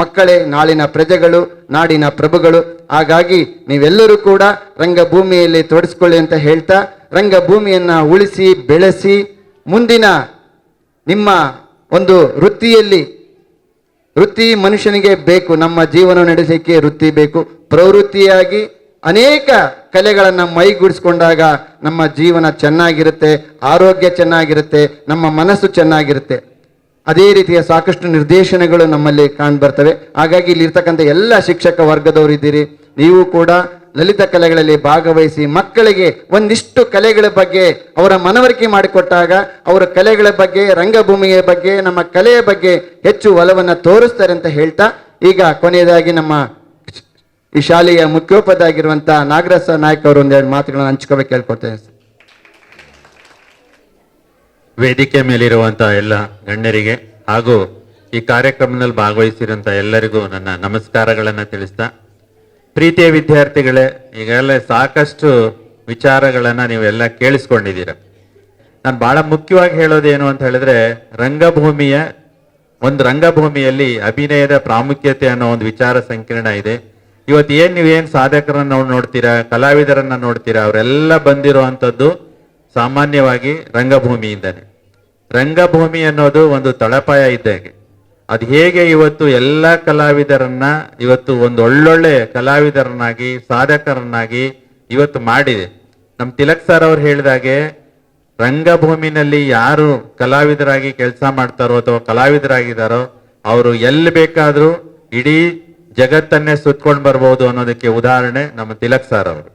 ಮಕ್ಕಳೇ ನಾಳಿನ ಪ್ರಜೆಗಳು, ನಾಡಿನ ಪ್ರಭುಗಳು. ಹಾಗಾಗಿ ನೀವೆಲ್ಲರೂ ಕೂಡ ರಂಗಭೂಮಿಯಲ್ಲಿ ತೊಡಗಿಸ್ಕೊಳ್ಳಿ ಅಂತ ಹೇಳ್ತಾ, ರಂಗಭೂಮಿಯನ್ನ ಉಳಿಸಿ ಬೆಳೆಸಿ ಮುಂದಿನ ನಿಮ್ಮ ಒಂದು ವೃತ್ತಿ ಮನುಷ್ಯನಿಗೆ ಬೇಕು. ನಮ್ಮ ಜೀವನ ನಡೆಸಲಿಕ್ಕೆ ವೃತ್ತಿ ಬೇಕು. ಪ್ರವೃತ್ತಿಯಾಗಿ ಅನೇಕ ಕಲೆಗಳನ್ನು ಮೈಗೂಡಿಸ್ಕೊಂಡಾಗ ನಮ್ಮ ಜೀವನ ಚೆನ್ನಾಗಿರುತ್ತೆ, ಆರೋಗ್ಯ ಚೆನ್ನಾಗಿರುತ್ತೆ, ನಮ್ಮ ಮನಸ್ಸು ಚೆನ್ನಾಗಿರುತ್ತೆ. ಅದೇ ರೀತಿಯ ಸಾಕಷ್ಟು ನಿರ್ದೇಶನಗಳು ನಮ್ಮಲ್ಲಿ ಕಾಣ್ಬರ್ತವೆ. ಹಾಗಾಗಿ ಇಲ್ಲಿರ್ತಕ್ಕಂಥ ಎಲ್ಲ ಶಿಕ್ಷಕ ವರ್ಗದವರು ಇದ್ದೀರಿ, ನೀವು ಕೂಡ ಲಲಿತ ಕಲೆಗಳಲ್ಲಿ ಭಾಗವಹಿಸಿ ಮಕ್ಕಳಿಗೆ ಒಂದಿಷ್ಟು ಕಲೆಗಳ ಬಗ್ಗೆ ಅವರ ಮನವರಿಕೆ ಮಾಡಿಕೊಟ್ಟಾಗ ಅವರ ಕಲೆಗಳ ಬಗ್ಗೆ, ರಂಗಭೂಮಿಯ ಬಗ್ಗೆ, ನಮ್ಮ ಕಲೆಯ ಬಗ್ಗೆ ಹೆಚ್ಚು ಒಲವನ್ನು ತೋರಿಸ್ತಾರೆ ಅಂತ ಹೇಳ್ತಾ, ಈಗ ಕೊನೆಯದಾಗಿ ನಮ್ಮ ಈ ಶಾಲೆಯ ಮುಖ್ಯೋಪಾಧ್ಯಾಯ ಆಗಿರುವಂಥ ನಾಗರಾಜ ನಾಯಕ್ ಅವರು 2 ಮಾತುಗಳನ್ನು ಹಂಚ್ಕೋಬೇಕು ಕೇಳ್ಕೊಳ್ತೇನೆ. ವೇದಿಕೆ ಮೇಲಿರುವಂತಹ ಎಲ್ಲ ಗಣ್ಯರಿಗೆ ಹಾಗೂ ಈ ಕಾರ್ಯಕ್ರಮದಲ್ಲಿ ಭಾಗವಹಿಸಿರುವಂತ ಎಲ್ಲರಿಗೂ ನನ್ನ ನಮಸ್ಕಾರಗಳನ್ನ ತಿಳಿಸ್ತಾ, ಪ್ರೀತಿಯ ವಿದ್ಯಾರ್ಥಿಗಳೇ, ಈಗಾಗಲೇ ಸಾಕಷ್ಟು ವಿಚಾರಗಳನ್ನ ನೀವೆಲ್ಲ ಕೇಳಿಸ್ಕೊಂಡಿದ್ದೀರ. ನಾನು ಬಹಳ ಮುಖ್ಯವಾಗಿ ಹೇಳೋದೇನು ಅಂತ ಹೇಳಿದ್ರೆ, ರಂಗಭೂಮಿಯಲ್ಲಿ ಅಭಿನಯದ ಪ್ರಾಮುಖ್ಯತೆ ಅನ್ನೋ ಒಂದು ವಿಚಾರ ಸಂಕಿರಣ ಇದೆ. ಇವತ್ತು ನೀವೇನ್ ಸಾಧಕರನ್ನ ನೋಡ್ತೀರಾ, ಕಲಾವಿದರನ್ನ ನೋಡ್ತೀರಾ, ಅವರೆಲ್ಲ ಬಂದಿರುವಂತದ್ದು ಸಾಮಾನ್ಯವಾಗಿ ರಂಗಭೂಮಿಯಿಂದಾನೆ. ರಂಗಭೂಮಿ ಅನ್ನೋದು ಒಂದು ತಳಪಾಯ ಇದ್ದಾಗೆ. ಅದು ಹೇಗೆ ಇವತ್ತು ಎಲ್ಲ ಕಲಾವಿದರನ್ನ ಇವತ್ತು ಒಂದು ಒಳ್ಳೊಳ್ಳೆ ಕಲಾವಿದರನ್ನಾಗಿ ಸಾಧಕರನ್ನಾಗಿ ಇವತ್ತು ಮಾಡಿದೆ. ನಮ್ಮ ತಿಲಕ್ ಸರ್ ಅವ್ರು ಹೇಳಿದಾಗೆ, ರಂಗಭೂಮಿನಲ್ಲಿ ಯಾರು ಕಲಾವಿದರಾಗಿ ಕೆಲಸ ಮಾಡ್ತಾರೋ ಅಥವಾ ಕಲಾವಿದರಾಗಿದ್ದಾರೋ ಅವರು ಎಲ್ಲಿ ಬೇಕಾದ್ರೂ ಇಡೀ ಜಗತ್ತನ್ನೇ ಸುತ್ಕೊಂಡು ಬರ್ಬೋದು ಅನ್ನೋದಕ್ಕೆ ಉದಾಹರಣೆ ನಮ್ಮ ತಿಲಕ್ ಸರ್ ಅವರು.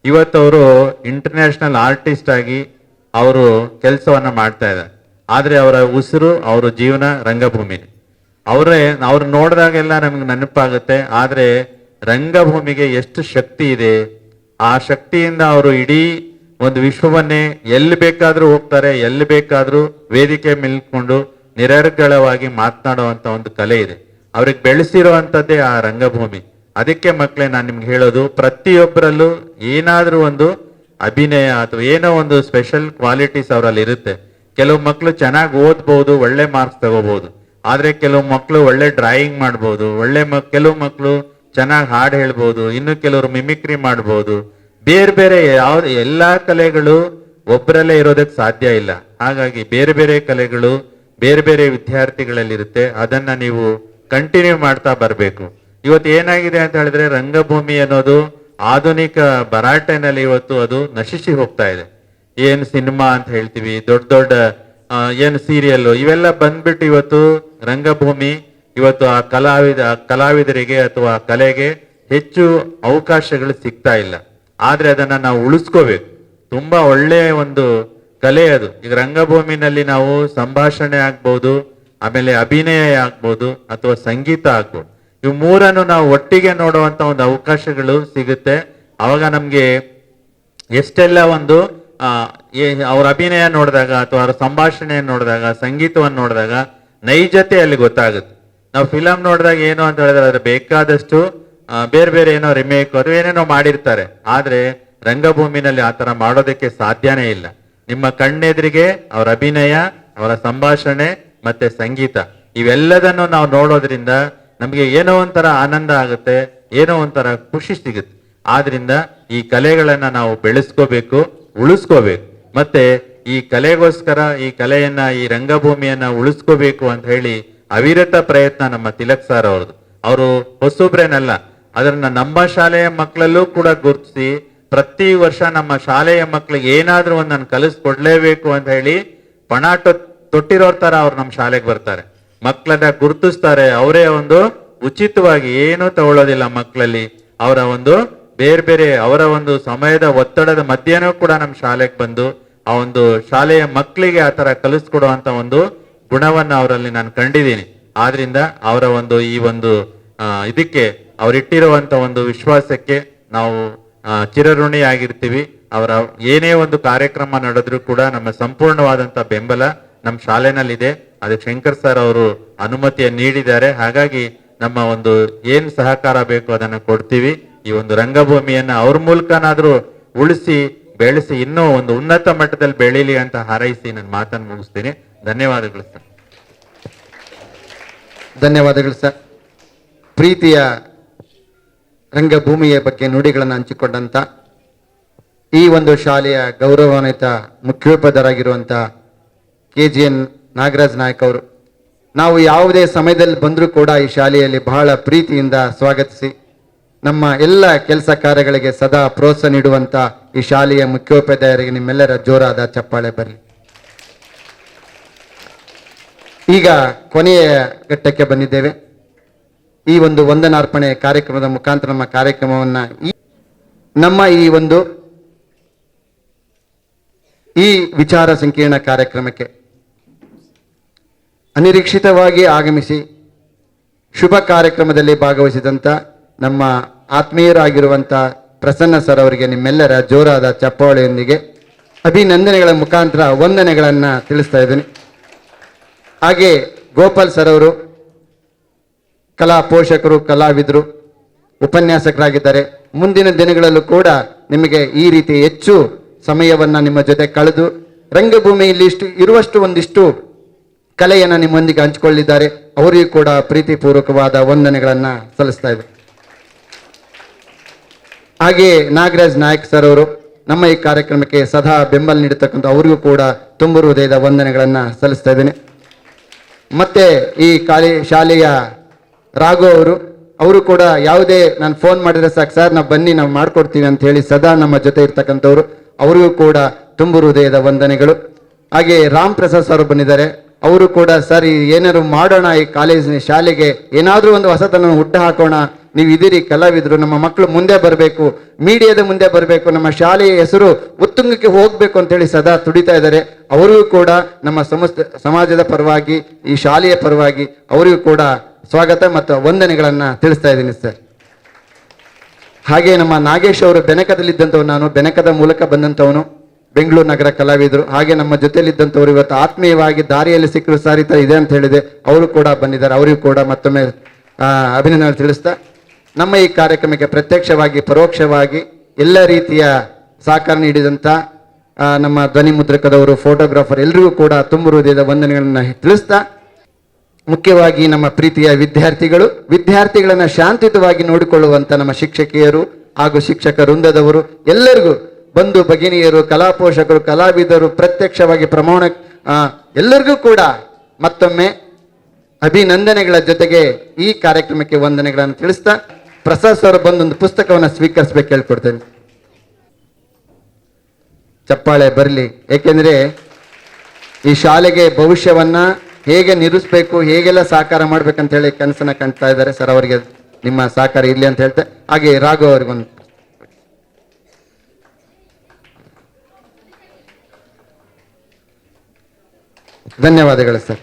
ಇವತ್ತು ಅವರು ಇಂಟರ್ನ್ಯಾಷನಲ್ ಆರ್ಟಿಸ್ಟ್ ಆಗಿ ಅವರು ಕೆಲಸವನ್ನ ಮಾಡ್ತಾ ಇದ್ದಾರೆ. ಆದ್ರೆ ಅವರ ಉಸಿರು, ಅವರ ಜೀವನ ರಂಗಭೂಮಿ. ಅವ್ರು ನೋಡಿದಾಗೆಲ್ಲ ನಮ್ಗೆ ನೆನಪಾಗುತ್ತೆ. ಆದ್ರೆ ರಂಗಭೂಮಿಗೆ ಎಷ್ಟು ಶಕ್ತಿ ಇದೆ, ಆ ಶಕ್ತಿಯಿಂದ ಅವರು ಇಡೀ ಒಂದು ವಿಶ್ವವನ್ನೇ ಎಲ್ಲಿ ಬೇಕಾದ್ರೂ ಹೋಗ್ತಾರೆ, ಎಲ್ಲಿ ಬೇಕಾದ್ರೂ ವೇದಿಕೆ ನಿಲ್ಕೊಂಡು ನಿರರ್ಗಳವಾಗಿ ಮಾತನಾಡುವಂತ ಒಂದು ಕಲೆ ಇದೆ. ಅವ್ರಿಗೆ ಬೆಳೆಸಿರುವಂತದ್ದೇ ಆ ರಂಗಭೂಮಿ. ಅದಕ್ಕೆ ಮಕ್ಕಳೇ ನಾನು ನಿಮ್ಗೆ ಹೇಳೋದು, ಪ್ರತಿಯೊಬ್ಬರಲ್ಲೂ ಏನಾದ್ರೂ ಒಂದು ಅಭಿನಯ ಅಥವಾ ಏನೋ ಒಂದು ಸ್ಪೆಷಲ್ ಕ್ವಾಲಿಟೀಸ್ ಅವರಲ್ಲಿ ಇರುತ್ತೆ. ಕೆಲವು ಮಕ್ಕಳು ಚೆನ್ನಾಗಿ ಓದ್ಬಹುದು, ಒಳ್ಳೆ ಮಾರ್ಕ್ಸ್ ತಗೋಬಹುದು. ಆದ್ರೆ ಕೆಲವು ಮಕ್ಕಳು ಒಳ್ಳೆ ಡ್ರಾಯಿಂಗ್ ಮಾಡ್ಬೋದು, ಕೆಲವು ಮಕ್ಕಳು ಚೆನ್ನಾಗಿ ಹಾಡು ಹೇಳ್ಬೋದು, ಇನ್ನು ಕೆಲವರು ಮಿಮಿಕ್ರಿ ಮಾಡ್ಬೋದು. ಬೇರೆ ಬೇರೆ ಎಲ್ಲಾ ಕಲೆಗಳು ಒಬ್ಬರಲ್ಲೇ ಇರೋದಕ್ಕೆ ಸಾಧ್ಯ ಇಲ್ಲ. ಹಾಗಾಗಿ ಬೇರೆ ಬೇರೆ ಕಲೆಗಳು ಬೇರೆ ಬೇರೆ ವಿದ್ಯಾರ್ಥಿಗಳಲ್ಲಿರುತ್ತೆ. ಅದನ್ನ ನೀವು ಕಂಟಿನ್ಯೂ ಮಾಡ್ತಾ ಬರಬೇಕು. ಇವತ್ತು ಏನಾಗಿದೆ ಅಂತ ಹೇಳಿದ್ರೆ, ರಂಗಭೂಮಿ ಅನ್ನೋದು ಆಧುನಿಕ ಭರಾಟೆನಲ್ಲಿ ಇವತ್ತು ಅದು ನಶಿಸಿ ಹೋಗ್ತಾ ಇದೆ. ಏನು ಸಿನಿಮಾ ಅಂತ ಹೇಳ್ತೀವಿ, ದೊಡ್ಡ ದೊಡ್ಡ ಏನು ಸೀರಿಯಲ್ ಇವೆಲ್ಲ ಬಂದ್ಬಿಟ್ಟು ಇವತ್ತು ರಂಗಭೂಮಿ ಇವತ್ತು ಆ ಕಲಾವಿದರಿಗೆ ಅಥವಾ ಕಲೆಗೆ ಹೆಚ್ಚು ಅವಕಾಶಗಳು ಸಿಗ್ತಾ ಇಲ್ಲ. ಆದ್ರೆ ಅದನ್ನ ನಾವು ಉಳಿಸ್ಕೋಬೇಕು. ತುಂಬಾ ಒಳ್ಳೆಯ ಒಂದು ಕಲೆ ಅದು. ಈಗ ರಂಗಭೂಮಿನಲ್ಲಿ ನಾವು ಸಂಭಾಷಣೆ ಆಗ್ಬೋದು, ಆಮೇಲೆ ಅಭಿನಯ ಆಗ್ಬೋದು, ಅಥವಾ ಸಂಗೀತ ಆಗ್ಬೋದು. ಇವು ಮೂರನ್ನು ನಾವು ಒಟ್ಟಿಗೆ ನೋಡುವಂತ ಒಂದು ಅವಕಾಶಗಳು ಸಿಗುತ್ತೆ. ಅವಾಗ ನಮ್ಗೆ ಎಷ್ಟೆಲ್ಲ ಒಂದು ಅವ್ರ ಅಭಿನಯ ನೋಡಿದಾಗ ಅಥವಾ ಅವ್ರ ಸಂಭಾಷಣೆಯನ್ನು ನೋಡಿದಾಗ, ಸಂಗೀತವನ್ನು ನೋಡಿದಾಗ ನೈಜತೆ ಅಲ್ಲಿ ಗೊತ್ತಾಗುತ್ತೆ. ನಾವು ಫಿಲಮ್ ನೋಡಿದಾಗ ಏನು ಅಂತ ಹೇಳಿದ್ರೆ ಅದ್ರ ಬೇಕಾದಷ್ಟು ಬೇರೆ ಬೇರೆ ಏನೋ ರಿಮೇಕ್ ಅದು ಏನೇನೋ ಮಾಡಿರ್ತಾರೆ. ಆದ್ರೆ ರಂಗಭೂಮಿನಲ್ಲಿ ಆ ತರ ಮಾಡೋದಕ್ಕೆ ಸಾಧ್ಯನೇ ಇಲ್ಲ. ನಿಮ್ಮ ಕಣ್ಣೆದುರಿಗೆ ಅವರ ಅಭಿನಯ, ಅವರ ಸಂಭಾಷಣೆ ಮತ್ತೆ ಸಂಗೀತ ಇವೆಲ್ಲದನ್ನು ನಾವು ನೋಡೋದ್ರಿಂದ ನಮಗೆ ಏನೋ ಒಂಥರ ಆನಂದ ಆಗುತ್ತೆ, ಏನೋ ಒಂಥರ ಖುಷಿ ಸಿಗುತ್ತೆ. ಆದ್ರಿಂದ ಈ ಕಲೆಗಳನ್ನ ನಾವು ಬೆಳೆಸ್ಕೋಬೇಕು, ಉಳಿಸ್ಕೋಬೇಕು. ಮತ್ತೆ ಈ ಕಲೆಗೋಸ್ಕರ ಈ ಕಲೆಯನ್ನ, ಈ ರಂಗಭೂಮಿಯನ್ನ ಉಳಿಸ್ಕೋಬೇಕು ಅಂತ ಹೇಳಿ ಅವಿರತ ಪ್ರಯತ್ನ ನಮ್ಮ ತಿಲಕ್ ಸರ್ ಅವ್ರದ್ದು. ಅವರು ಹೊಸಬ್ರೇನಲ್ಲ, ಅದನ್ನ ನಮ್ಮ ಶಾಲೆಯ ಮಕ್ಕಳಲ್ಲೂ ಕೂಡ ಗುರುತಿಸಿ ಪ್ರತಿ ವರ್ಷ ನಮ್ಮ ಶಾಲೆಯ ಮಕ್ಕಳಿಗೆ ಏನಾದ್ರೂ ಒಂದು ನಾನು ಕಲಿಸ್ಕೊಡ್ಲೇಬೇಕು ಅಂತ ಹೇಳಿ ಪಣ ತೊಟ್ಟಿರೋರ್ ತರ ಅವ್ರು ನಮ್ಮ ಶಾಲೆಗೆ ಬರ್ತಾರೆ. ಮಕ್ಕಳನ್ನ ಗುರುತಿಸ್ತಾರೆ. ಅವರೇ ಒಂದು ಉಚಿತವಾಗಿ ಏನೂ ತಗೊಳ್ಳೋದಿಲ್ಲ ಮಕ್ಕಳಲ್ಲಿ. ಅವರ ಒಂದು ಬೇರೆ ಬೇರೆ ಅವರ ಒಂದು ಸಮಯದ ಒತ್ತಡದ ಮಧ್ಯನೂ ಕೂಡ ನಮ್ಮ ಶಾಲೆಗೆ ಬಂದು ಆ ಒಂದು ಶಾಲೆಯ ಮಕ್ಕಳಿಗೆ ಆ ತರ ಕಲಿಸ್ಕೊಡುವಂತ ಒಂದು ಗುಣವನ್ನ ಅವರಲ್ಲಿ ನಾನು ಕಂಡಿದ್ದೀನಿ. ಆದ್ರಿಂದ ಅವರ ಒಂದು ಈ ಒಂದು ಇದಕ್ಕೆ ಅವರಿಟ್ಟಿರುವಂತ ಒಂದು ವಿಶ್ವಾಸಕ್ಕೆ ನಾವು ಚಿರಋಣಿ ಆಗಿರ್ತೀವಿ. ಅವರ ಏನೇ ಒಂದು ಕಾರ್ಯಕ್ರಮ ನಡೆದ್ರೂ ಕೂಡ ನಮ್ಮ ಸಂಪೂರ್ಣವಾದಂತ ಬೆಂಬಲ ನಮ್ಮ ಶಾಲೆನಲ್ಲಿದೆ. ಅದಕ್ಕೆ ಶಂಕರ್ ಸರ್ ಅವರು ಅನುಮತಿಯನ್ನು ನೀಡಿದ್ದಾರೆ. ಹಾಗಾಗಿ ನಮ್ಮ ಒಂದು ಏನ್ ಸಹಕಾರ ಬೇಕು ಅದನ್ನ ಕೊಡ್ತೀವಿ. ಈ ಒಂದು ರಂಗಭೂಮಿಯನ್ನ ಅವ್ರ ಮೂಲಕನಾದ್ರೂ ಉಳಿಸಿ ಬೆಳೆಸಿ ಇನ್ನೂ ಒಂದು ಉನ್ನತ ಮಟ್ಟದಲ್ಲಿ ಬೆಳೀಲಿ ಅಂತ ಹಾರೈಸಿ ನನ್ನ ಮಾತನ್ನು ಮುಗಿಸ್ತೀನಿ. ಧನ್ಯವಾದಗಳು ಸರ್. ಧನ್ಯವಾದಗಳು ಸರ್. ಪ್ರೀತಿಯ ರಂಗಭೂಮಿಯ ಬಗ್ಗೆ ನುಡಿಗಳನ್ನು ಹಂಚಿಕೊಂಡಂತ ಈ ಒಂದು ಶಾಲೆಯ ಗೌರವಾನ್ವಿತ ಮುಖ್ಯೋಪಾಧ್ಯಾಯರಾಗಿರುವಂಥ KGN ನಾಗರಾಜ್ ನಾಯಕ್ ಅವರು, ನಾವು ಯಾವುದೇ ಸಮಯದಲ್ಲಿ ಬಂದರೂ ಕೂಡ ಈ ಶಾಲೆಯಲ್ಲಿ ಬಹಳ ಪ್ರೀತಿಯಿಂದ ಸ್ವಾಗತಿಸಿ ನಮ್ಮ ಎಲ್ಲ ಕೆಲಸ ಕಾರ್ಯಗಳಿಗೆ ಸದಾ ಪ್ರೋತ್ಸಾಹ ನೀಡುವಂತ ಈ ಶಾಲೆಯ ಮುಖ್ಯೋಪಾಧ್ಯಾಯರಿಗೆ ನಿಮ್ಮೆಲ್ಲರ ಜೋರಾದ ಚಪ್ಪಾಳೆ ಬರಲಿ. ಈಗ ಕೊನೆಯ ಘಟ್ಟಕ್ಕೆ ಬಂದಿದ್ದೇವೆ. ಈ ಒಂದು ವಂದನಾರ್ಪಣೆ ಕಾರ್ಯಕ್ರಮದ ಮುಖಾಂತರ ನಮ್ಮ ಕಾರ್ಯಕ್ರಮವನ್ನ ನಮ್ಮ ಈ ವಿಚಾರ ಸಂಕಿರಣ ಕಾರ್ಯಕ್ರಮಕ್ಕೆ ಅನಿರೀಕ್ಷಿತವಾಗಿ ಆಗಮಿಸಿ ಶುಭ ಕಾರ್ಯಕ್ರಮದಲ್ಲಿ ಭಾಗವಹಿಸಿದಂಥ ನಮ್ಮ ಆತ್ಮೀಯರಾಗಿರುವಂಥ ಪ್ರಸನ್ನ ಸರ್ ಅವರಿಗೆ ನಿಮ್ಮೆಲ್ಲರ ಜೋರಾದ ಚಪ್ಪಾಳೆಯೊಂದಿಗೆ ಅಭಿನಂದನೆಗಳ ಮುಖಾಂತರ ವಂದನೆಗಳನ್ನು ತಿಳಿಸ್ತಾ ಇದ್ದೀನಿ. ಹಾಗೆ ಗೋಪಾಲ್ ಸರ್ ಅವರು ಕಲಾ ಪೋಷಕರು, ಕಲಾವಿದರು, ಉಪನ್ಯಾಸಕರಾಗಿದ್ದಾರೆ. ಮುಂದಿನ ದಿನಗಳಲ್ಲೂ ಕೂಡ ನಿಮಗೆ ಈ ರೀತಿ ಹೆಚ್ಚು ಸಮಯವನ್ನ ನಿಮ್ಮ ಜೊತೆ ಕಳೆದು ರಂಗಭೂಮಿಯಲ್ಲಿ ಇರುವಷ್ಟು ಒಂದಿಷ್ಟು ಕಲೆಯನ್ನು ನಿಮ್ಮೊಂದಿಗೆ ಹಂಚಿಕೊಳ್ಳಿದ್ದಾರೆ. ಅವರಿಗೂ ಕೂಡ ಪ್ರೀತಿಪೂರ್ವಕವಾದ ವಂದನೆಗಳನ್ನ ಸಲ್ಲಿಸ್ತಾ ಇದೆ. ಹಾಗೆ ನಾಗರಾಜ್ ನಾಯಕ್ ಸರ್ ಅವರು ನಮ್ಮ ಈ ಕಾರ್ಯಕ್ರಮಕ್ಕೆ ಸದಾ ಬೆಂಬಲ ನೀಡತಕ್ಕಂಥ ಅವರಿಗೂ ಕೂಡ ತುಂಬ ಹೃದಯದ ವಂದನೆಗಳನ್ನ ಸಲ್ಲಿಸ್ತಾ ಇದ್ದೇನೆ. ಮತ್ತೆ ಈ ಶಾಲೆಯ ರಾಘು ಅವರು ಕೂಡ ಯಾವುದೇ ನಾನು ಫೋನ್ ಮಾಡಿದ್ರೆ ಸಾಕು, ಸರ್ ನಾವು ಬನ್ನಿ ನಾವು ಮಾಡ್ಕೊಡ್ತೀವಿ ಅಂತ ಹೇಳಿ ಸದಾ ನಮ್ಮ ಜೊತೆ ಇರ್ತಕ್ಕಂಥವ್ರು, ಅವರಿಗೂ ಕೂಡ ತುಂಬ ಹೃದಯದ ವಂದನೆಗಳು. ಹಾಗೆ ರಾಮ್ ಪ್ರಸಾದ್ ಸರ್ ಬಂದಿದ್ದಾರೆ. ಅವರು ಕೂಡ ಸರ್ ಏನಾದ್ರು ಮಾಡೋಣ, ಈ ಶಾಲೆಗೆ ಏನಾದ್ರೂ ಒಂದು ಹೊಸತನ ಹುಟ್ಟು ಹಾಕೋಣ, ನೀವು ಇದೀರಿ ಕಲಾವಿದರು, ನಮ್ಮ ಮಕ್ಕಳು ಮುಂದೆ ಬರಬೇಕು, ಮೀಡಿಯಾದ ಮುಂದೆ ಬರಬೇಕು, ನಮ್ಮ ಶಾಲೆಯ ಹೆಸರು ಉತ್ತುಂಗಕ್ಕೆ ಹೋಗ್ಬೇಕು ಅಂತೇಳಿ ಸದಾ ತುಡಿತಾ ಇದ್ದಾರೆ. ಅವರಿಗೂ ಕೂಡ ನಮ್ಮ ಸಮಾಜದ ಪರವಾಗಿ, ಈ ಶಾಲೆಯ ಪರವಾಗಿ ಅವರಿಗೂ ಕೂಡ ಸ್ವಾಗತ ಮತ್ತು ವಂದನೆಗಳನ್ನ ತಿಳಿಸ್ತಾ ಇದ್ದೀನಿ ಸರ್. ಹಾಗೆ ನಮ್ಮ ನಾಗೇಶ್ ಅವರು ಬೆನಕದಲ್ಲಿದ್ದಂಥವ್ರು, ನಾನು ಬೆನಕದ ಮೂಲಕ ಬಂದಂಥವನು, ಬೆಂಗಳೂರು ನಗರ ಕಲಾವಿದರು. ಹಾಗೆ ನಮ್ಮ ಜೊತೆಲಿದ್ದಂಥವ್ರು ಇವತ್ತು ಆತ್ಮೀಯವಾಗಿ ದಾರಿಯಲ್ಲಿ ಸಿಕ್ಕರು ಸರ್ ಈ ಥರ ಇದೆ ಅಂತ ಹೇಳಿದೆ, ಅವರು ಕೂಡ ಬಂದಿದ್ದಾರೆ. ಅವರಿಗೂ ಕೂಡ ಮತ್ತೊಮ್ಮೆ ಅಭಿನಂದನೆ ತಿಳಿಸ್ತಾ, ನಮ್ಮ ಈ ಕಾರ್ಯಕ್ರಮಕ್ಕೆ ಪ್ರತ್ಯಕ್ಷವಾಗಿ ಪರೋಕ್ಷವಾಗಿ ಎಲ್ಲ ರೀತಿಯ ಸಹಕಾರ ನೀಡಿದಂಥ ನಮ್ಮ ಧ್ವನಿ ಮುದ್ರಕದವರು, ಫೋಟೋಗ್ರಾಫರ್ ಎಲ್ರಿಗೂ ಕೂಡ ತುಂಬ ಹೃದಯದ ವಂದನೆಗಳನ್ನ ತಿಳಿಸ್ತಾ, ಮುಖ್ಯವಾಗಿ ನಮ್ಮ ಪ್ರೀತಿಯ ವಿದ್ಯಾರ್ಥಿಗಳನ್ನ ಶಾಂತಿಯುತವಾಗಿ ನೋಡಿಕೊಳ್ಳುವಂತ ನಮ್ಮ ಶಿಕ್ಷಕಿಯರು ಹಾಗೂ ಶಿಕ್ಷಕ ವೃಂದದವರು, ಎಲ್ಲರಿಗೂ ಬಂಧು ಭಗಿನಿಯರು, ಕಲಾ ಪೋಷಕರು, ಕಲಾವಿದರು, ಪ್ರತ್ಯಕ್ಷವಾಗಿ ಪ್ರಮಾಣ ಎಲ್ಲರಿಗೂ ಕೂಡ ಮತ್ತೊಮ್ಮೆ ಅಭಿನಂದನೆಗಳ ಜೊತೆಗೆ ಈ ಕಾರ್ಯಕ್ರಮಕ್ಕೆ ವಂದನೆಗಳನ್ನು ತಿಳಿಸ್ತಾ, ಪ್ರಸಾದ್ ಸರ್ ಬಂದೊಂದು ಪುಸ್ತಕವನ್ನು ಸ್ವೀಕರಿಸಬೇಕು ಕೇಳ್ಕೊಡ್ತೇನೆ. ಚಪ್ಪಾಳೆ ಬರಲಿ. ಏಕೆಂದ್ರೆ ಈ ಶಾಲೆಗೆ ಭವಿಷ್ಯವನ್ನ ಹೇಗೆ ನಿಲ್ಲಿಸಬೇಕು, ಹೇಗೆಲ್ಲ ಸಹಕಾರ ಮಾಡ್ಬೇಕಂತ ಹೇಳಿ ಕನಸನ್ನ ಕಾಣ್ತಾ ಇದ್ದಾರೆ ಸರ್. ಅವರಿಗೆ ನಿಮ್ಮ ಸಹಕಾರ ಇರಲಿ ಅಂತ ಹೇಳ್ತೆ. ಹಾಗೆ ರಾಘವ್ ಅವ್ರಿಗೊಂದು ಧನ್ಯವಾದಗಳು ಸರ್.